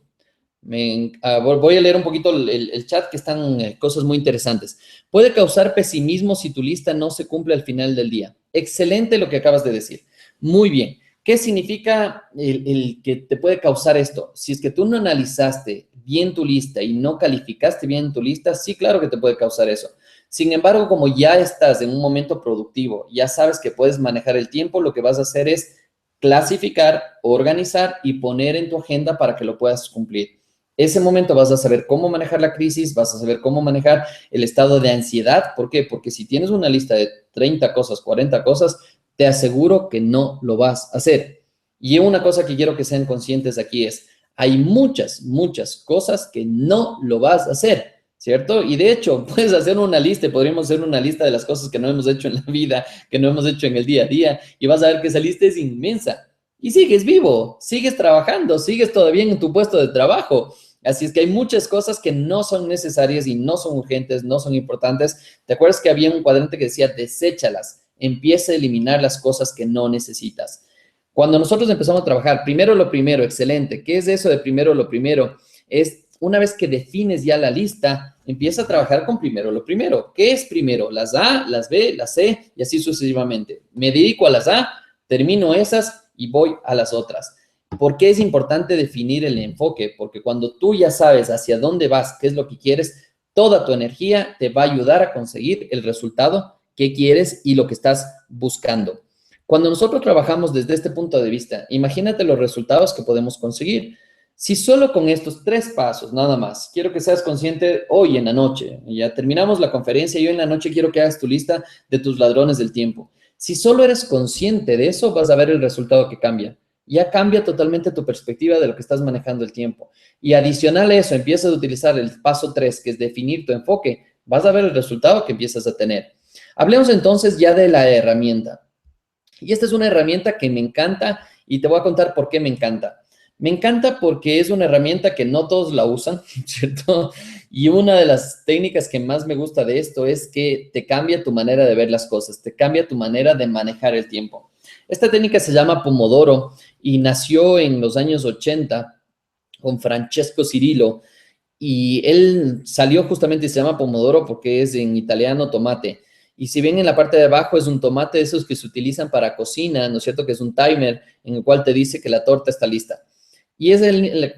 Voy a leer un poquito el chat, que están cosas muy interesantes. Puede causar pesimismo si tu lista no se cumple al final del día. Excelente lo que acabas de decir. Muy bien. ¿Qué significa el que te puede causar esto? Si es que tú no analizaste bien tu lista y no calificaste bien tu lista, sí, claro que te puede causar eso. Sin embargo, como ya estás en un momento productivo, ya sabes que puedes manejar el tiempo, lo que vas a hacer es clasificar, organizar y poner en tu agenda para que lo puedas cumplir. Ese momento vas a saber cómo manejar la crisis, vas a saber cómo manejar el estado de ansiedad. ¿Por qué? Porque si tienes una lista de 30 cosas, 40 cosas, te aseguro que no lo vas a hacer. Y una cosa que quiero que sean conscientes aquí es, hay muchas, muchas cosas que no lo vas a hacer, ¿cierto? Y de hecho, puedes hacer una lista, podríamos hacer una lista de las cosas que no hemos hecho en la vida, que no hemos hecho en el día a día, y vas a ver que esa lista es inmensa. Y sigues vivo, sigues trabajando, sigues todavía en tu puesto de trabajo. Así es que hay muchas cosas que no son necesarias y no son urgentes, no son importantes. ¿Te acuerdas que había un cuadrante que decía deséchalas? Empieza a eliminar las cosas que no necesitas. Cuando nosotros empezamos a trabajar, primero lo primero, excelente. ¿Qué es eso de primero lo primero? Es una vez que defines ya la lista, empieza a trabajar con primero lo primero. ¿Qué es primero? Las A, las B, las C y así sucesivamente. Me dedico a las A, termino esas y voy a las otras. ¿Por qué es importante definir el enfoque? Porque cuando tú ya sabes hacia dónde vas, qué es lo que quieres, toda tu energía te va a ayudar a conseguir el resultado que quieres y lo que estás buscando. Cuando nosotros trabajamos desde este punto de vista, imagínate los resultados que podemos conseguir. Si solo con estos 3 pasos, nada más, quiero que seas consciente hoy en la noche, ya terminamos la conferencia y hoy en la noche quiero que hagas tu lista de tus ladrones del tiempo. Si solo eres consciente de eso, vas a ver el resultado que cambia. Ya cambia totalmente tu perspectiva de lo que estás manejando el tiempo. Y adicional a eso, empiezas a utilizar el paso 3, que es definir tu enfoque, vas a ver el resultado que empiezas a tener. Hablemos entonces ya de la herramienta. Y esta es una herramienta que me encanta y te voy a contar por qué me encanta. Me encanta porque es una herramienta que no todos la usan, ¿cierto? Y una de las técnicas que más me gusta de esto es que te cambia tu manera de ver las cosas, te cambia tu manera de manejar el tiempo. Esta técnica se llama Pomodoro y nació en los años 80 con Francesco Cirillo y él salió justamente y se llama Pomodoro porque es en italiano tomate. Y si bien en la parte de abajo es un tomate de esos que se utilizan para cocina, ¿no es cierto? Que es un timer en el cual te dice que la torta está lista. Y es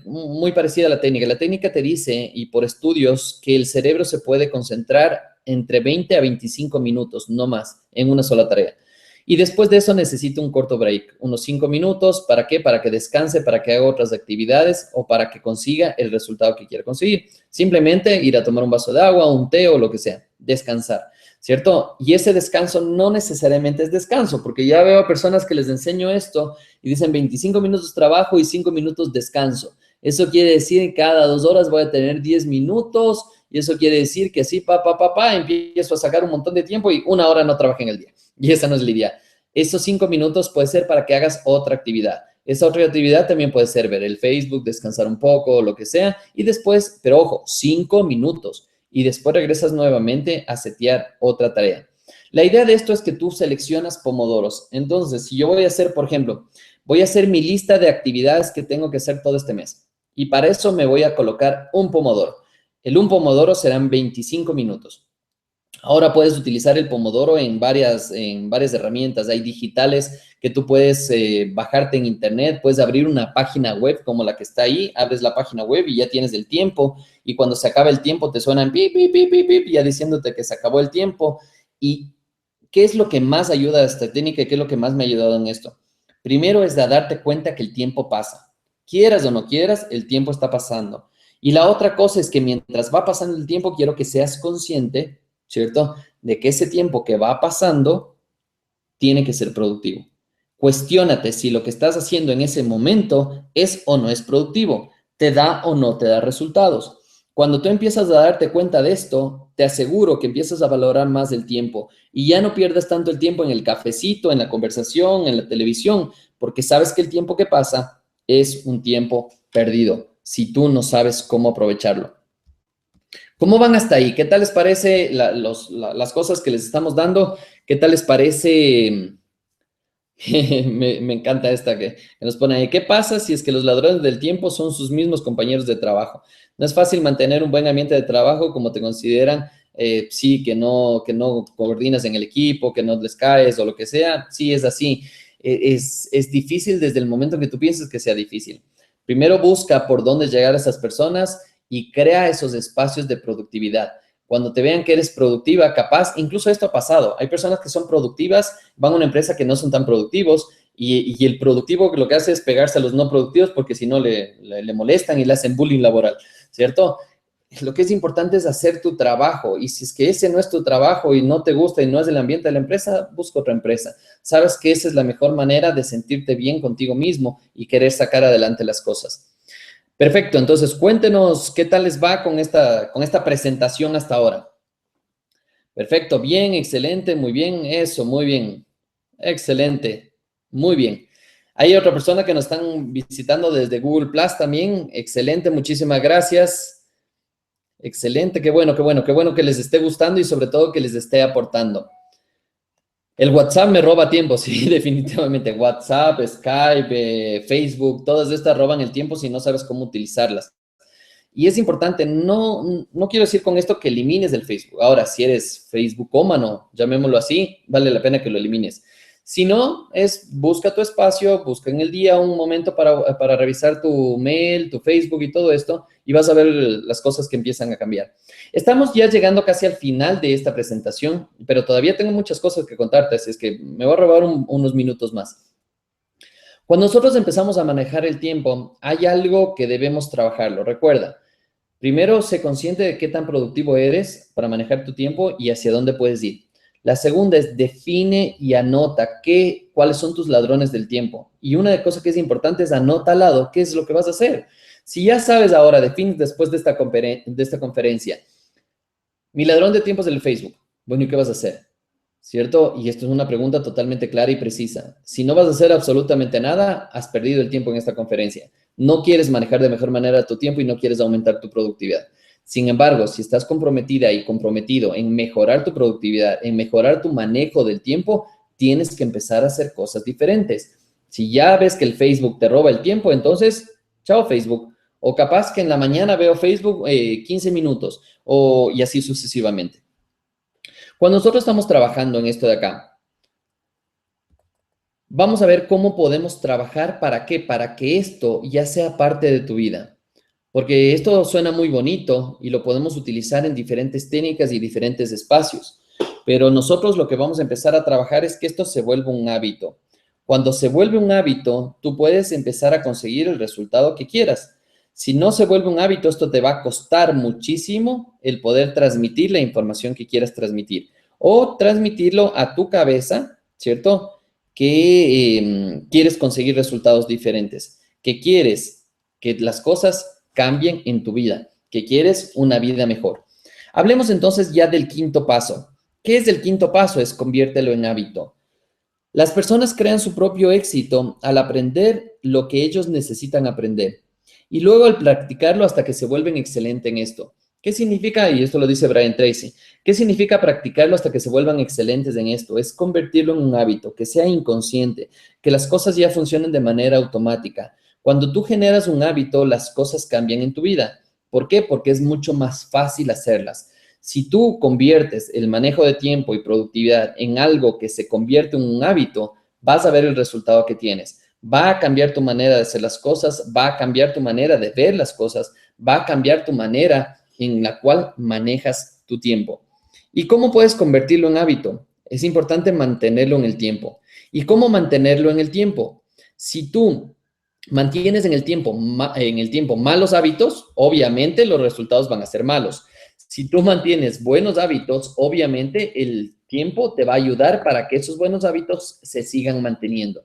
muy parecida a la técnica. La técnica te dice, y por estudios, que el cerebro se puede concentrar entre 20 a 25 minutos, no más, en una sola tarea. Y después de eso necesita un corto break, unos 5 minutos. ¿Para qué? Para que descanse, para que haga otras actividades o para que consiga el resultado que quiere conseguir. Simplemente ir a tomar un vaso de agua, un té o lo que sea, descansar, ¿cierto? Y ese descanso no necesariamente es descanso, porque ya veo a personas que les enseño esto y dicen 25 minutos trabajo y 5 minutos descanso. Eso quiere decir que cada 2 horas voy a tener 10 minutos y eso quiere decir que así, empiezo a sacar un montón de tiempo y 1 hora no trabajé en el día. Y esa no es la idea. Esos 5 minutos puede ser para que hagas otra actividad. Esa otra actividad también puede ser ver el Facebook, descansar un poco, lo que sea. Y después, pero ojo, 5 minutos. Y después regresas nuevamente a setear otra tarea. La idea de esto es que tú seleccionas pomodoros. Entonces, si yo voy a hacer, por ejemplo, voy a hacer mi lista de actividades que tengo que hacer todo este mes. Y para eso me voy a colocar un pomodoro. El un pomodoro serán 25 minutos. Ahora puedes utilizar el Pomodoro en varias herramientas. Hay digitales que tú puedes bajarte en internet, puedes abrir una página web como la que está ahí, abres la página web y ya tienes el tiempo. Y cuando se acaba el tiempo te suenan pip, pip, pip, pip, pip, ya diciéndote que se acabó el tiempo. ¿Y qué es lo que más ayuda a esta técnica y qué es lo que más me ha ayudado en esto? Primero es de darte cuenta que el tiempo pasa. Quieras o no quieras, el tiempo está pasando. Y la otra cosa es que mientras va pasando el tiempo, quiero que seas consciente, ¿cierto? De que ese tiempo que va pasando tiene que ser productivo. Cuestiónate si lo que estás haciendo en ese momento es o no es productivo, te da o no te da resultados. Cuando tú empiezas a darte cuenta de esto, te aseguro que empiezas a valorar más el tiempo y ya no pierdas tanto el tiempo en el cafecito, en la conversación, en la televisión, porque sabes que el tiempo que pasa es un tiempo perdido si tú no sabes cómo aprovecharlo. ¿Cómo van hasta ahí? ¿Qué tal les parece las cosas que les estamos dando? ¿Qué tal les parece? Me encanta esta que nos pone ahí. ¿Qué pasa si es que los ladrones del tiempo son sus mismos compañeros de trabajo? No es fácil mantener un buen ambiente de trabajo como te consideran. Sí, que no coordinas en el equipo, que no les caes o lo que sea. Sí, es así. Es difícil desde el momento en que tú piensas que sea difícil. Primero busca por dónde llegar a esas personas y crea esos espacios de productividad. Cuando te vean que eres productiva, capaz, incluso esto ha pasado. Hay personas que son productivas, van a una empresa que no son tan productivos y el productivo lo que hace es pegarse a los no productivos porque si no le molestan y le hacen bullying laboral, ¿cierto? Lo que es importante es hacer tu trabajo y si es que ese no es tu trabajo y no te gusta y no es el ambiente de la empresa, busca otra empresa. Sabes que esa es la mejor manera de sentirte bien contigo mismo y querer sacar adelante las cosas. Perfecto, entonces cuéntenos qué tal les va con esta presentación hasta ahora. Perfecto, bien, excelente, muy bien, eso, muy bien, excelente, muy bien. Hay otra persona que nos están visitando desde Google Plus también, excelente, muchísimas gracias. Excelente, qué bueno que les esté gustando y sobre todo que les esté aportando. El WhatsApp me roba tiempo, sí, definitivamente. WhatsApp, Skype, Facebook, todas estas roban el tiempo si no sabes cómo utilizarlas. Y es importante, no quiero decir con esto que elimines el Facebook. Ahora, si eres Facebookómano, llamémoslo así, vale la pena que lo elimines. Si no, busca tu espacio, busca en el día un momento para revisar tu mail, tu Facebook y todo esto, y vas a ver las cosas que empiezan a cambiar. Estamos ya llegando casi al final de esta presentación, pero todavía tengo muchas cosas que contarte, así es que me voy a robar unos minutos más. Cuando nosotros empezamos a manejar el tiempo, hay algo que debemos trabajarlo. Recuerda, primero, sé consciente de qué tan productivo eres para manejar tu tiempo y hacia dónde puedes ir. La segunda es define y anota cuáles son tus ladrones del tiempo. Y una de cosas que es importante es anota al lado qué es lo que vas a hacer. Si ya sabes ahora, defines después de esta conferencia, mi ladrón de tiempo es el Facebook. Bueno, ¿y qué vas a hacer? ¿Cierto? Y esto es una pregunta totalmente clara y precisa. Si no vas a hacer absolutamente nada, has perdido el tiempo en esta conferencia. No quieres manejar de mejor manera tu tiempo y no quieres aumentar tu productividad. Sin embargo, si estás comprometida y comprometido en mejorar tu productividad, en mejorar tu manejo del tiempo, tienes que empezar a hacer cosas diferentes. Si ya ves que el Facebook te roba el tiempo, entonces, chao Facebook. O capaz que en la mañana veo Facebook 15 minutos y así sucesivamente. Cuando nosotros estamos trabajando en esto de acá, vamos a ver cómo podemos trabajar, ¿para qué? Para que esto ya sea parte de tu vida. Porque esto suena muy bonito y lo podemos utilizar en diferentes técnicas y diferentes espacios. Pero nosotros lo que vamos a empezar a trabajar es que esto se vuelva un hábito. Cuando se vuelve un hábito, tú puedes empezar a conseguir el resultado que quieras. Si no se vuelve un hábito, esto te va a costar muchísimo el poder transmitir la información que quieras transmitir o transmitirlo a tu cabeza, ¿cierto? Que quieres conseguir resultados diferentes, que quieres que las cosas cambien en tu vida, que quieres una vida mejor. Hablemos entonces ya del quinto paso. ¿Qué es el quinto paso? Es conviértelo en hábito. Las personas crean su propio éxito al aprender lo que ellos necesitan aprender y luego al practicarlo hasta que se vuelven excelentes en esto. ¿Qué significa? Y esto lo dice Brian Tracy. ¿Qué significa practicarlo hasta que se vuelvan excelentes en esto? Es convertirlo en un hábito, que sea inconsciente, que las cosas ya funcionen de manera automática. Cuando tú generas un hábito, las cosas cambian en tu vida. ¿Por qué? Porque es mucho más fácil hacerlas. Si tú conviertes el manejo de tiempo y productividad en algo que se convierte en un hábito, vas a ver el resultado que tienes. Va a cambiar tu manera de hacer las cosas, va a cambiar tu manera de ver las cosas, va a cambiar tu manera en la cual manejas tu tiempo. ¿Y cómo puedes convertirlo en hábito? Es importante mantenerlo en el tiempo. ¿Y cómo mantenerlo en el tiempo? Si tú mantienes en el tiempo malos hábitos, obviamente los resultados van a ser malos. Si tú mantienes buenos hábitos, obviamente el tiempo te va a ayudar para que esos buenos hábitos se sigan manteniendo.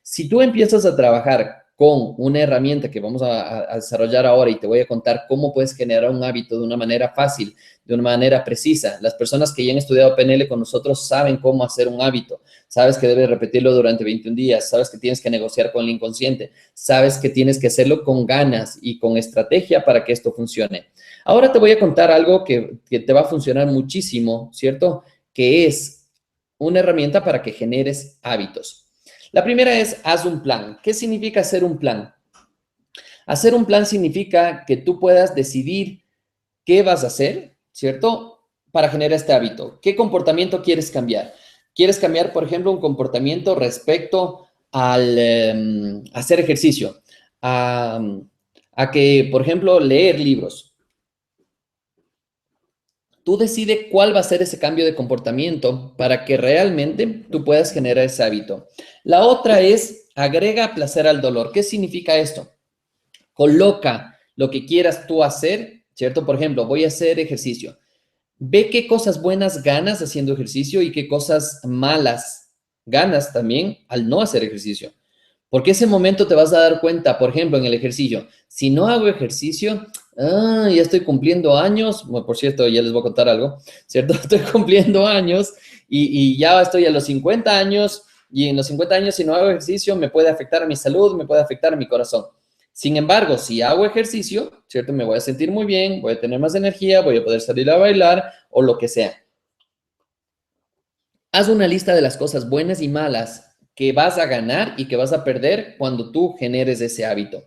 Si tú empiezas a trabajar con una herramienta que vamos a desarrollar ahora y te voy a contar cómo puedes generar un hábito de una manera fácil, de una manera precisa. Las personas que ya han estudiado PNL con nosotros saben cómo hacer un hábito. Sabes que debes repetirlo durante 21 días, sabes que tienes que negociar con el inconsciente, sabes que tienes que hacerlo con ganas y con estrategia para que esto funcione. Ahora te voy a contar algo que te va a funcionar muchísimo, ¿cierto? Que es una herramienta para que generes hábitos. La primera es, haz un plan. ¿Qué significa hacer un plan? Hacer un plan significa que tú puedas decidir qué vas a hacer, ¿cierto? Para generar este hábito. ¿Qué comportamiento quieres cambiar? ¿Quieres cambiar, por ejemplo, un comportamiento respecto al hacer ejercicio? A que, por ejemplo, leer libros. Tú decides cuál va a ser ese cambio de comportamiento para que realmente tú puedas generar ese hábito. La otra es, agrega placer al dolor. ¿Qué significa esto? Coloca lo que quieras tú hacer, ¿cierto? Por ejemplo, voy a hacer ejercicio. Ve qué cosas buenas ganas haciendo ejercicio y qué cosas malas ganas también al no hacer ejercicio. Porque ese momento te vas a dar cuenta, por ejemplo, en el ejercicio. Si no hago ejercicio, ya estoy cumpliendo años. Bueno, por cierto, ya les voy a contar algo, ¿cierto? Estoy cumpliendo años y ya estoy a los 50 años y en los 50 años si no hago ejercicio me puede afectar a mi salud, me puede afectar a mi corazón. Sin embargo, si hago ejercicio, ¿cierto? Me voy a sentir muy bien, voy a tener más energía, voy a poder salir a bailar o lo que sea. Haz una lista de las cosas buenas y malas que vas a ganar y que vas a perder cuando tú generes ese hábito.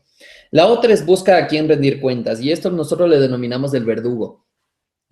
La otra es busca a quién rendir cuentas y esto nosotros le denominamos el verdugo.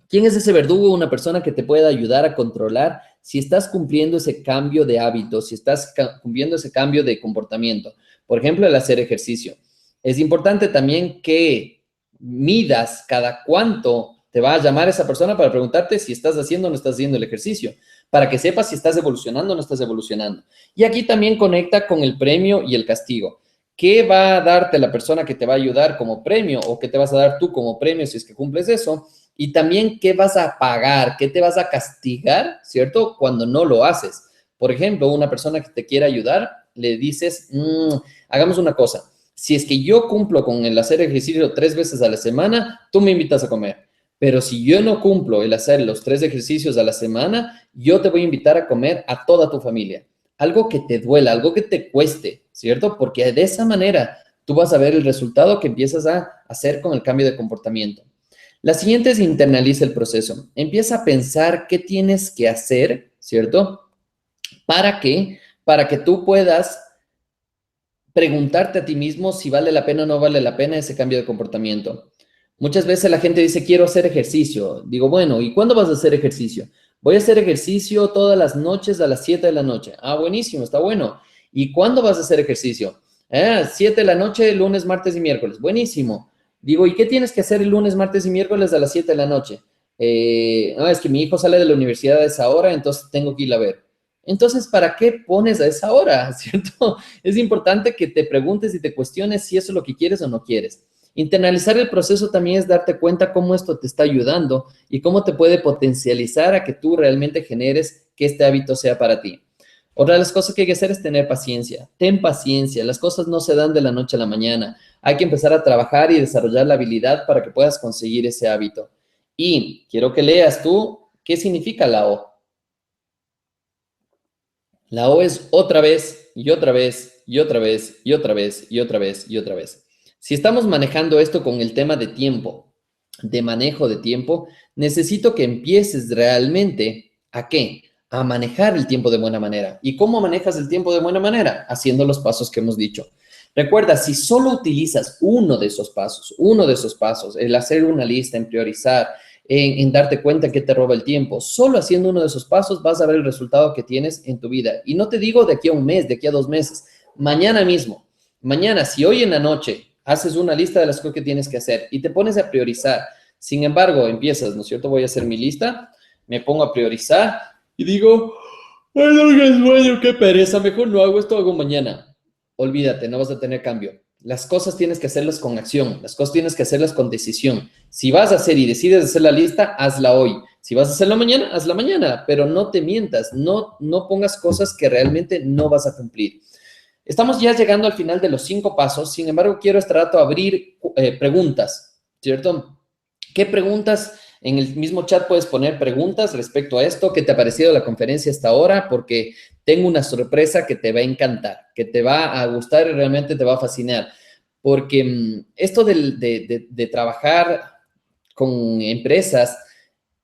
¿Quién es ese verdugo? Una persona que te pueda ayudar a controlar si estás cumpliendo ese cambio de hábito, si estás cumpliendo ese cambio de comportamiento. Por ejemplo, el hacer ejercicio. Es importante también que midas cada cuánto te va a llamar esa persona para preguntarte si estás haciendo o no estás haciendo el ejercicio, para que sepas si estás evolucionando o no estás evolucionando. Y aquí también conecta con el premio y el castigo. ¿Qué va a darte la persona que te va a ayudar como premio o qué te vas a dar tú como premio si es que cumples eso? Y también qué vas a pagar, qué te vas a castigar, ¿cierto? Cuando no lo haces. Por ejemplo, una persona que te quiere ayudar, le dices, hagamos una cosa. Si es que yo cumplo con el hacer ejercicio 3 veces a la semana, tú me invitas a comer. Pero si yo no cumplo el hacer los 3 ejercicios a la semana, yo te voy a invitar a comer a toda tu familia. Algo que te duela, algo que te cueste, ¿cierto? Porque de esa manera tú vas a ver el resultado que empiezas a hacer con el cambio de comportamiento. La siguiente es internaliza el proceso. Empieza a pensar qué tienes que hacer, ¿cierto? ¿Para qué? Para que tú puedas preguntarte a ti mismo si vale la pena o no vale la pena ese cambio de comportamiento. Muchas veces la gente dice, quiero hacer ejercicio. Digo, bueno, ¿y cuándo vas a hacer ejercicio? Voy a hacer ejercicio todas las noches a las 7 de la noche. Ah, buenísimo, está bueno. ¿Y cuándo vas a hacer ejercicio? 7 de la noche, lunes, martes y miércoles. Buenísimo. Digo, ¿y qué tienes que hacer el lunes, martes y miércoles a las 7 de la noche? No, es que mi hijo sale de la universidad a esa hora, entonces tengo que ir a ver. Entonces, ¿para qué pones a esa hora? ¿Cierto? Es importante que te preguntes y te cuestiones si eso es lo que quieres o no quieres. Internalizar el proceso también es darte cuenta cómo esto te está ayudando y cómo te puede potencializar a que tú realmente generes que este hábito sea para ti. Otra de las cosas que hay que hacer es tener paciencia. Ten paciencia. Las cosas no se dan de la noche a la mañana. Hay que empezar a trabajar y desarrollar la habilidad para que puedas conseguir ese hábito. Y quiero que leas tú qué significa la O. La O es otra vez y otra vez y otra vez y otra vez y otra vez y otra vez. Si estamos manejando esto con el tema de tiempo, de manejo de tiempo, necesito que empieces realmente ¿a qué? A manejar el tiempo de buena manera. ¿Y cómo manejas el tiempo de buena manera? Haciendo los pasos que hemos dicho. Recuerda, si solo utilizas uno de esos pasos, el hacer una lista, en priorizar, en darte cuenta que te roba el tiempo. Solo haciendo uno de esos pasos vas a ver el resultado que tienes en tu vida. Y no te digo de aquí a un mes, de aquí a 2 meses, mañana mismo. Mañana, si hoy en la noche haces una lista de las cosas que tienes que hacer y te pones a priorizar, sin embargo, empiezas, ¿no es cierto? Voy a hacer mi lista, me pongo a priorizar y digo, ay, no, qué sueño, qué pereza, mejor no hago esto, hago mañana. Olvídate, no vas a tener cambio. Las cosas tienes que hacerlas con acción, las cosas tienes que hacerlas con decisión. Si vas a hacer y decides hacer la lista, hazla hoy. Si vas a hacerla mañana, hazla mañana, pero no te mientas, no pongas cosas que realmente no vas a cumplir. Estamos ya llegando al final de los 5 pasos, sin embargo, quiero este rato abrir preguntas, ¿cierto? ¿Qué preguntas? En el mismo chat puedes poner preguntas respecto a esto. ¿Qué te ha parecido la conferencia hasta ahora? Porque tengo una sorpresa que te va a encantar, que te va a gustar y realmente te va a fascinar. Porque esto de trabajar con empresas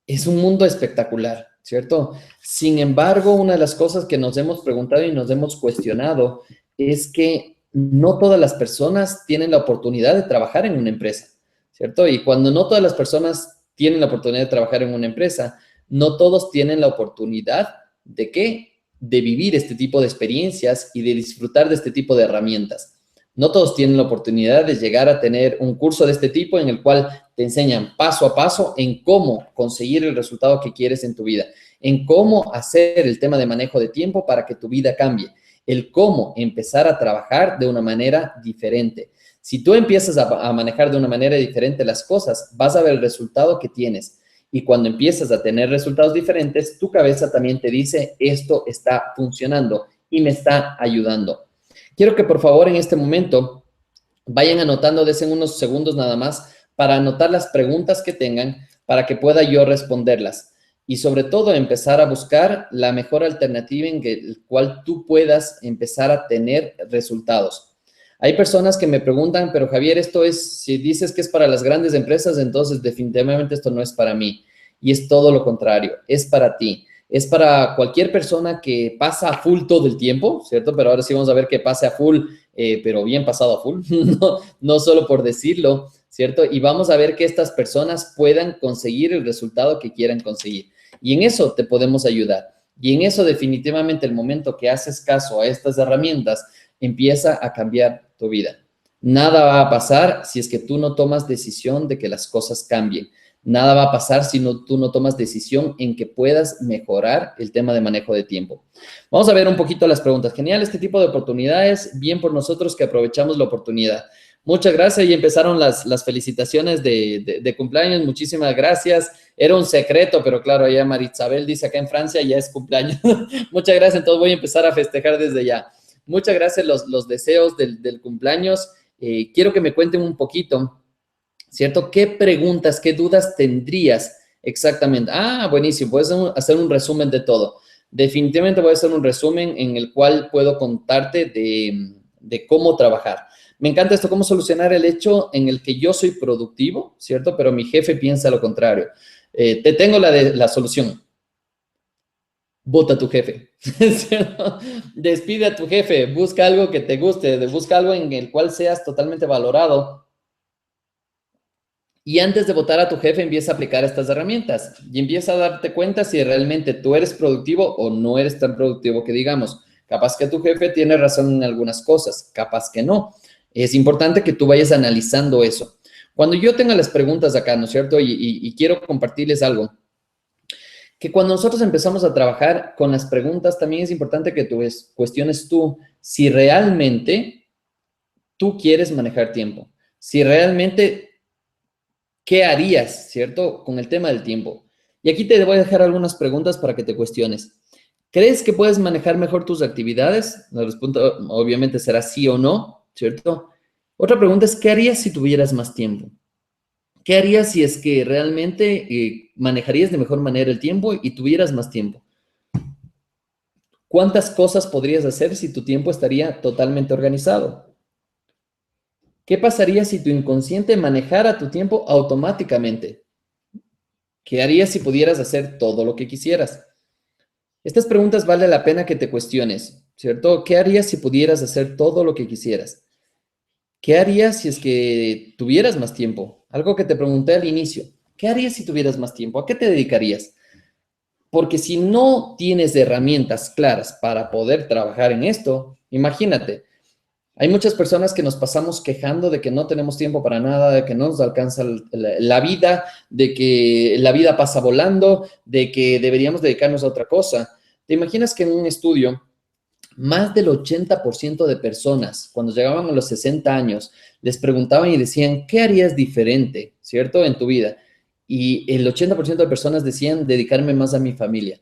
es un mundo espectacular, ¿cierto? Sin embargo, una de las cosas que nos hemos preguntado y nos hemos cuestionado es que no todas las personas tienen la oportunidad de trabajar en una empresa, ¿cierto? Y cuando no todas las personas tienen la oportunidad de trabajar en una empresa, no todos tienen la oportunidad de qué? De vivir este tipo de experiencias y de disfrutar de este tipo de herramientas. No todos tienen la oportunidad de llegar a tener un curso de este tipo en el cual te enseñan paso a paso en cómo conseguir el resultado que quieres en tu vida, en cómo hacer el tema de manejo de tiempo para que tu vida cambie, el cómo empezar a trabajar de una manera diferente. Si tú empiezas a manejar de una manera diferente las cosas, vas a ver el resultado que tienes. Y cuando empiezas a tener resultados diferentes, tu cabeza también te dice, esto está funcionando y me está ayudando. Quiero que por favor en este momento vayan anotando, desen unos segundos nada más para anotar las preguntas que tengan para que pueda yo responderlas. Y sobre todo empezar a buscar la mejor alternativa en el cual tú puedas empezar a tener resultados. Hay personas que me preguntan, pero Javier, esto es, si dices que es para las grandes empresas, entonces definitivamente esto no es para mí. Y es todo lo contrario, es para ti. Es para cualquier persona que pasa a full todo el tiempo, ¿cierto? Pero ahora sí vamos a ver que pase a full, pero bien pasado a full, no solo por decirlo, ¿cierto? Y vamos a ver que estas personas puedan conseguir el resultado que quieran conseguir. Y en eso te podemos ayudar. Y en eso definitivamente el momento que haces caso a estas herramientas, empieza a cambiar tu vida. Nada va a pasar si es que tú no tomas decisión de que las cosas cambien. Nada va a pasar si tú no tomas decisión en que puedas mejorar el tema de manejo de tiempo. Vamos a ver un poquito las preguntas. Genial, este tipo de oportunidades. Bien por nosotros que aprovechamos la oportunidad. Muchas gracias y empezaron las felicitaciones de cumpleaños. Muchísimas gracias. Era un secreto, pero claro, ya Marisabel dice acá en Francia ya es cumpleaños. Muchas gracias, entonces voy a empezar a festejar desde ya. Muchas gracias los deseos del cumpleaños. Quiero que me cuenten un poquito, ¿cierto? ¿Qué preguntas, qué dudas tendrías exactamente? Ah, buenísimo, puedes hacer un resumen de todo. Definitivamente voy a hacer un resumen en el cual puedo contarte de cómo trabajar. Me encanta esto, cómo solucionar el hecho en el que yo soy productivo, ¿cierto? Pero mi jefe piensa lo contrario. Te tengo la solución. Vota a tu jefe. ¿Cierto? Despide a tu jefe, busca algo que te guste, busca algo en el cual seas totalmente valorado Y antes de votar a tu jefe, empieza a aplicar estas herramientas y empieza a darte cuenta si realmente tú eres productivo o no eres tan productivo que digamos. Capaz que tu jefe tiene razón en algunas cosas, capaz que no. Es importante que tú vayas analizando eso. Cuando yo tenga las preguntas acá, ¿no es cierto? Y quiero compartirles algo. Que cuando nosotros empezamos a trabajar con las preguntas, también es importante que tú cuestiones tú si realmente tú quieres manejar tiempo. Si realmente ¿qué harías, cierto? Con el tema del tiempo. Y aquí te voy a dejar algunas preguntas para que te cuestiones. ¿Crees que puedes manejar mejor tus actividades? La respuesta obviamente será sí o no, ¿cierto? Otra pregunta es, ¿qué harías si tuvieras más tiempo? ¿Qué harías si es que realmente manejarías de mejor manera el tiempo y tuvieras más tiempo? ¿Cuántas cosas podrías hacer si tu tiempo estaría totalmente organizado? ¿Qué pasaría si tu inconsciente manejara tu tiempo automáticamente? ¿Qué harías si pudieras hacer todo lo que quisieras? Estas preguntas vale la pena que te cuestiones, ¿cierto? ¿Qué harías si pudieras hacer todo lo que quisieras? ¿Qué harías si es que tuvieras más tiempo? Algo que te pregunté al inicio. ¿Qué harías si tuvieras más tiempo? ¿A qué te dedicarías? Porque si no tienes herramientas claras para poder trabajar en esto, imagínate, hay muchas personas que nos pasamos quejando de que no tenemos tiempo para nada, de que no nos alcanza la vida, de que la vida pasa volando, de que deberíamos dedicarnos a otra cosa. ¿Te imaginas que en un estudio, más del 80% de personas, cuando llegaban a los 60 años, les preguntaban y decían, ¿qué harías diferente, cierto, en tu vida? Y el 80% de personas decían, dedicarme más a mi familia.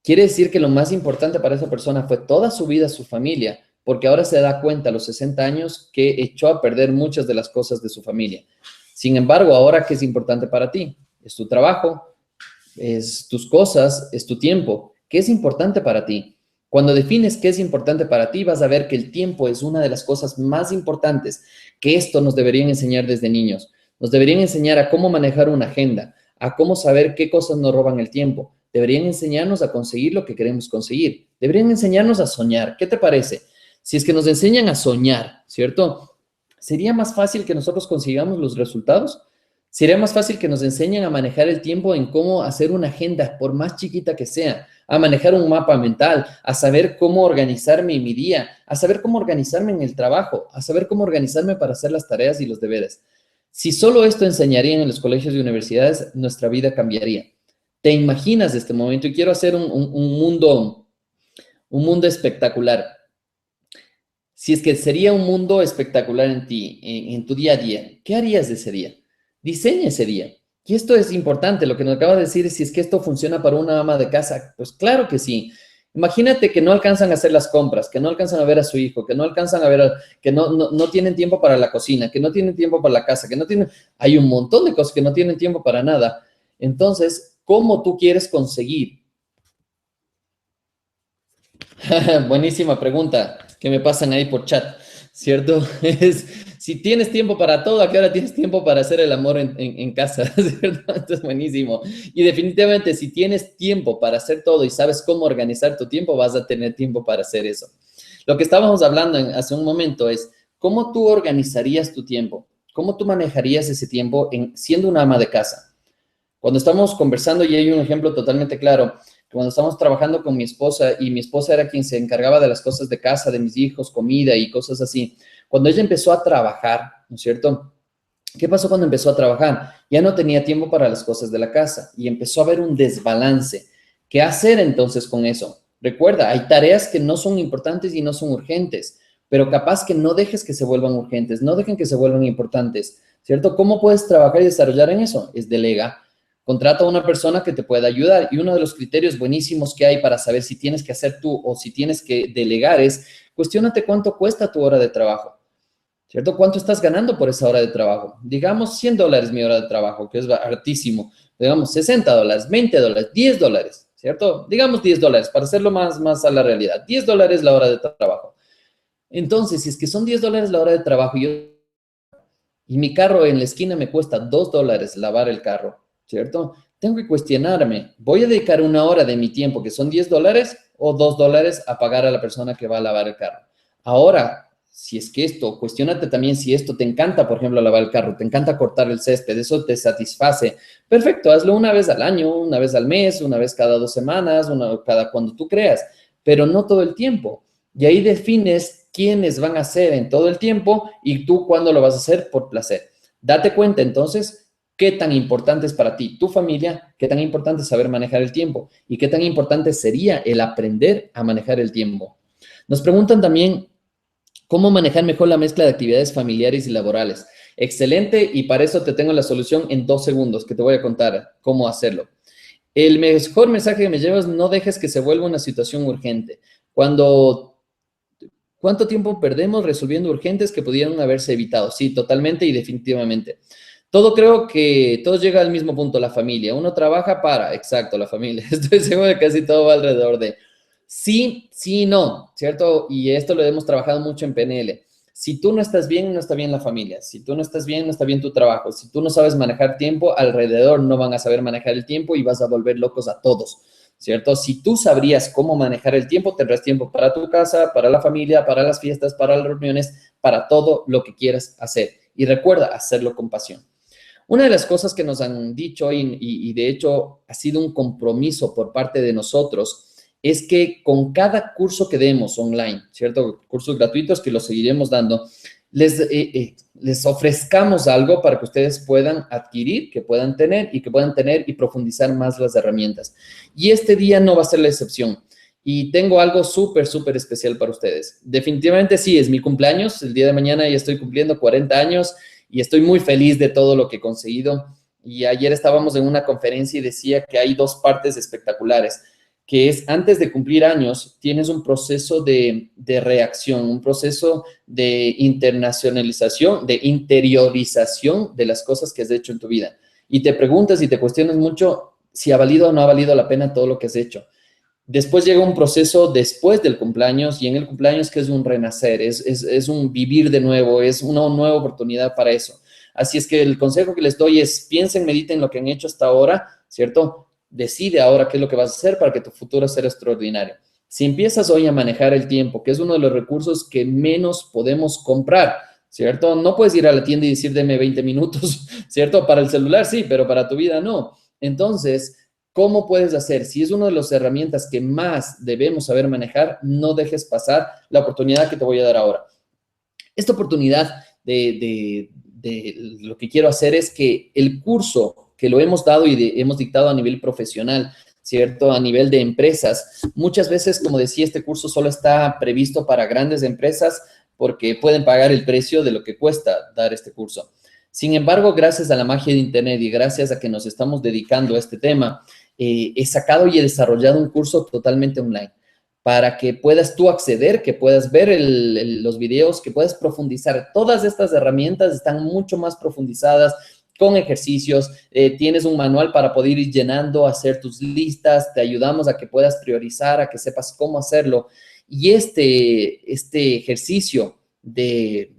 Quiere decir que lo más importante para esa persona fue toda su vida su familia, porque ahora se da cuenta a los 60 años que echó a perder muchas de las cosas de su familia. Sin embargo, ahora, ¿qué es importante para ti? Es tu trabajo, es tus cosas, es tu tiempo. ¿Qué es importante para ti? Cuando defines qué es importante para ti, vas a ver que el tiempo es una de las cosas más importantes, que esto nos deberían enseñar desde niños. Nos deberían enseñar a cómo manejar una agenda, a cómo saber qué cosas nos roban el tiempo. Deberían enseñarnos a conseguir lo que queremos conseguir. Deberían enseñarnos a soñar. ¿Qué te parece? Si es que nos enseñan a soñar, ¿cierto? ¿Sería más fácil que nosotros consigamos los resultados? Sería más fácil que nos enseñen a manejar el tiempo en cómo hacer una agenda, por más chiquita que sea, a manejar un mapa mental, a saber cómo organizarme en mi día, a saber cómo organizarme en el trabajo, a saber cómo organizarme para hacer las tareas y los deberes. Si solo esto enseñarían en los colegios y universidades, nuestra vida cambiaría. ¿Te imaginas este momento? Y quiero hacer un mundo espectacular. Si es que sería un mundo espectacular en ti, en tu día a día, ¿qué harías de ese día? Diseña ese día. Y esto es importante, lo que nos acaba de decir es si es que esto funciona para una ama de casa. Pues claro que sí. Imagínate que no alcanzan a hacer las compras, que no alcanzan a ver a su hijo, que no alcanzan a ver, que no tienen tiempo para la cocina, que no tienen tiempo para la casa, que no tienen... Hay un montón de cosas que no tienen tiempo para nada. Entonces, ¿cómo tú quieres conseguir? Buenísima pregunta que me pasan ahí por chat, ¿cierto? Es, si tienes tiempo para todo, ¿a qué hora tienes tiempo para hacer el amor en casa? ¿Cierto? Esto es buenísimo. Y definitivamente, si tienes tiempo para hacer todo y sabes cómo organizar tu tiempo, vas a tener tiempo para hacer eso. Lo que estábamos hablando hace un momento es, ¿cómo tú organizarías tu tiempo? ¿Cómo tú manejarías ese tiempo siendo una ama de casa? Cuando estamos conversando, y hay un ejemplo totalmente claro, cuando estamos trabajando con mi esposa y mi esposa era quien se encargaba de las cosas de casa, de mis hijos, comida y cosas así, cuando ella empezó a trabajar, ¿no es cierto? ¿Qué pasó cuando empezó a trabajar? Ya no tenía tiempo para las cosas de la casa y empezó a haber un desbalance. ¿Qué hacer entonces con eso? Recuerda, hay tareas que no son importantes y no son urgentes, pero capaz que no dejes que se vuelvan urgentes, no dejen que se vuelvan importantes, ¿cierto? ¿Cómo puedes trabajar y desarrollar en eso? Es delega. Contrata a una persona que te pueda ayudar. Y uno de los criterios buenísimos que hay para saber si tienes que hacer tú o si tienes que delegar es, cuestiónate cuánto cuesta tu hora de trabajo, ¿cierto? ¿Cuánto estás ganando por esa hora de trabajo? Digamos $100 mi hora de trabajo, que es hartísimo. Digamos $60, $20, $10, ¿cierto? Digamos $10 para hacerlo más a la realidad. $10 la hora de trabajo. Entonces, si es que son $10 la hora de trabajo y mi carro en la esquina me cuesta $2 lavar el carro, ¿cierto? Tengo que cuestionarme, ¿voy a dedicar una hora de mi tiempo, que son $10, o $2 a pagar a la persona que va a lavar el carro? Ahora, si es que esto, cuestiónate también si esto te encanta, por ejemplo, lavar el carro, te encanta cortar el césped, eso te satisface. Perfecto, hazlo una vez al año, una vez al mes, una vez cada 2 semanas, cada cuando tú creas, pero no todo el tiempo. Y ahí defines quiénes van a hacer en todo el tiempo y tú cuándo lo vas a hacer por placer. Date cuenta entonces qué tan importante es para ti tu familia, qué tan importante es saber manejar el tiempo y qué tan importante sería el aprender a manejar el tiempo. Nos preguntan también cómo manejar mejor la mezcla de actividades familiares y laborales. Excelente, y para eso te tengo la solución en 2 segundos, que te voy a contar cómo hacerlo. El mejor mensaje que me llevas: no dejes que se vuelva una situación urgente. ¿Cuánto tiempo perdemos resolviendo urgentes que pudieron haberse evitado? Sí, totalmente y definitivamente. Creo que todo llega al mismo punto, la familia. Uno trabaja para, exacto, la familia. Estoy seguro de que casi todo va alrededor de sí, sí, no, ¿cierto? Y esto lo hemos trabajado mucho en PNL. Si tú no estás bien, no está bien la familia. Si tú no estás bien, no está bien tu trabajo. Si tú no sabes manejar tiempo, alrededor no van a saber manejar el tiempo y vas a volver locos a todos, ¿cierto? Si tú sabrías cómo manejar el tiempo, tendrás tiempo para tu casa, para la familia, para las fiestas, para las reuniones, para todo lo que quieras hacer. Y recuerda, hacerlo con pasión. Una de las cosas que nos han dicho y de hecho ha sido un compromiso por parte de nosotros es que con cada curso que demos online, ¿cierto? Cursos gratuitos que los seguiremos dando, les ofrezcamos algo para que ustedes puedan adquirir, que puedan tener y profundizar más las herramientas. Y este día no va a ser la excepción. Y tengo algo súper, súper especial para ustedes. Definitivamente sí, es mi cumpleaños. El día de mañana ya estoy cumpliendo 40 años y estoy muy feliz de todo lo que he conseguido. Y ayer estábamos en una conferencia y decía que hay 2 partes espectaculares, que es antes de cumplir años, tienes un proceso de reacción, un proceso de internacionalización, de interiorización de las cosas que has hecho en tu vida. Y te preguntas y te cuestionas mucho si ha valido o no ha valido la pena todo lo que has hecho. Después llega un proceso después del cumpleaños, y en el cumpleaños que es un renacer, es un vivir de nuevo, es una nueva oportunidad para eso. Así es que el consejo que les doy es: piensen, mediten lo que han hecho hasta ahora, ¿cierto? Decide ahora qué es lo que vas a hacer para que tu futuro sea extraordinario. Si empiezas hoy a manejar el tiempo, que es uno de los recursos que menos podemos comprar, ¿cierto? No puedes ir a la tienda y decir: deme 20 minutos, ¿cierto? Para el celular sí, pero para tu vida no. Entonces, ¿cómo puedes hacer? Si es una de las herramientas que más debemos saber manejar, no dejes pasar la oportunidad que te voy a dar ahora. Esta oportunidad de lo que quiero hacer es que el curso que lo hemos dado y hemos dictado a nivel profesional, ¿cierto? A nivel de empresas. Muchas veces, como decía, este curso solo está previsto para grandes empresas porque pueden pagar el precio de lo que cuesta dar este curso. Sin embargo, gracias a la magia de Internet y gracias a que nos estamos dedicando a este tema, he sacado y he desarrollado un curso totalmente online para que puedas tú acceder, que puedas ver los videos, que puedas profundizar. Todas estas herramientas están mucho más profundizadas con ejercicios. Tienes un manual para poder ir llenando, hacer tus listas, te ayudamos a que puedas priorizar, a que sepas cómo hacerlo. Y este ejercicio de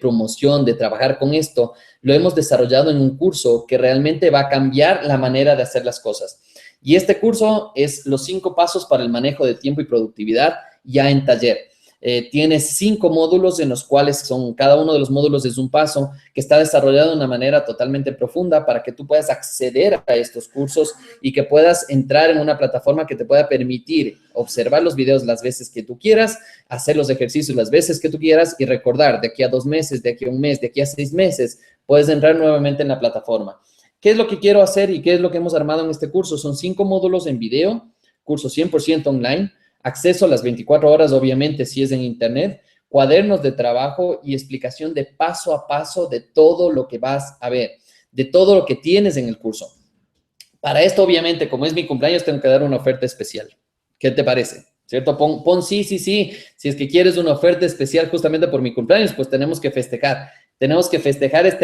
promoción, de trabajar con esto, lo hemos desarrollado en un curso que realmente va a cambiar la manera de hacer las cosas. Y este curso es los 5 pasos para el manejo de tiempo y productividad ya en taller. Tiene 5 módulos en los cuales cada uno de los módulos es un paso que está desarrollado de una manera totalmente profunda para que tú puedas acceder a estos cursos y que puedas entrar en una plataforma que te pueda permitir observar los videos las veces que tú quieras, hacer los ejercicios las veces que tú quieras y recordar: de aquí a 2 meses, de aquí a 1 mes, de aquí a 6 meses, puedes entrar nuevamente en la plataforma. ¿Qué es lo que quiero hacer y qué es lo que hemos armado en este curso? Son 5 módulos en video, curso 100% online, acceso a las 24 horas, obviamente, si es en Internet, cuadernos de trabajo y explicación de paso a paso de todo lo que vas a ver, de todo lo que tienes en el curso. Para esto, obviamente, como es mi cumpleaños, tengo que dar una oferta especial. ¿Qué te parece? ¿Cierto? Pon sí, sí, sí. Si es que quieres una oferta especial justamente por mi cumpleaños, pues tenemos que festejar. Tenemos que festejar este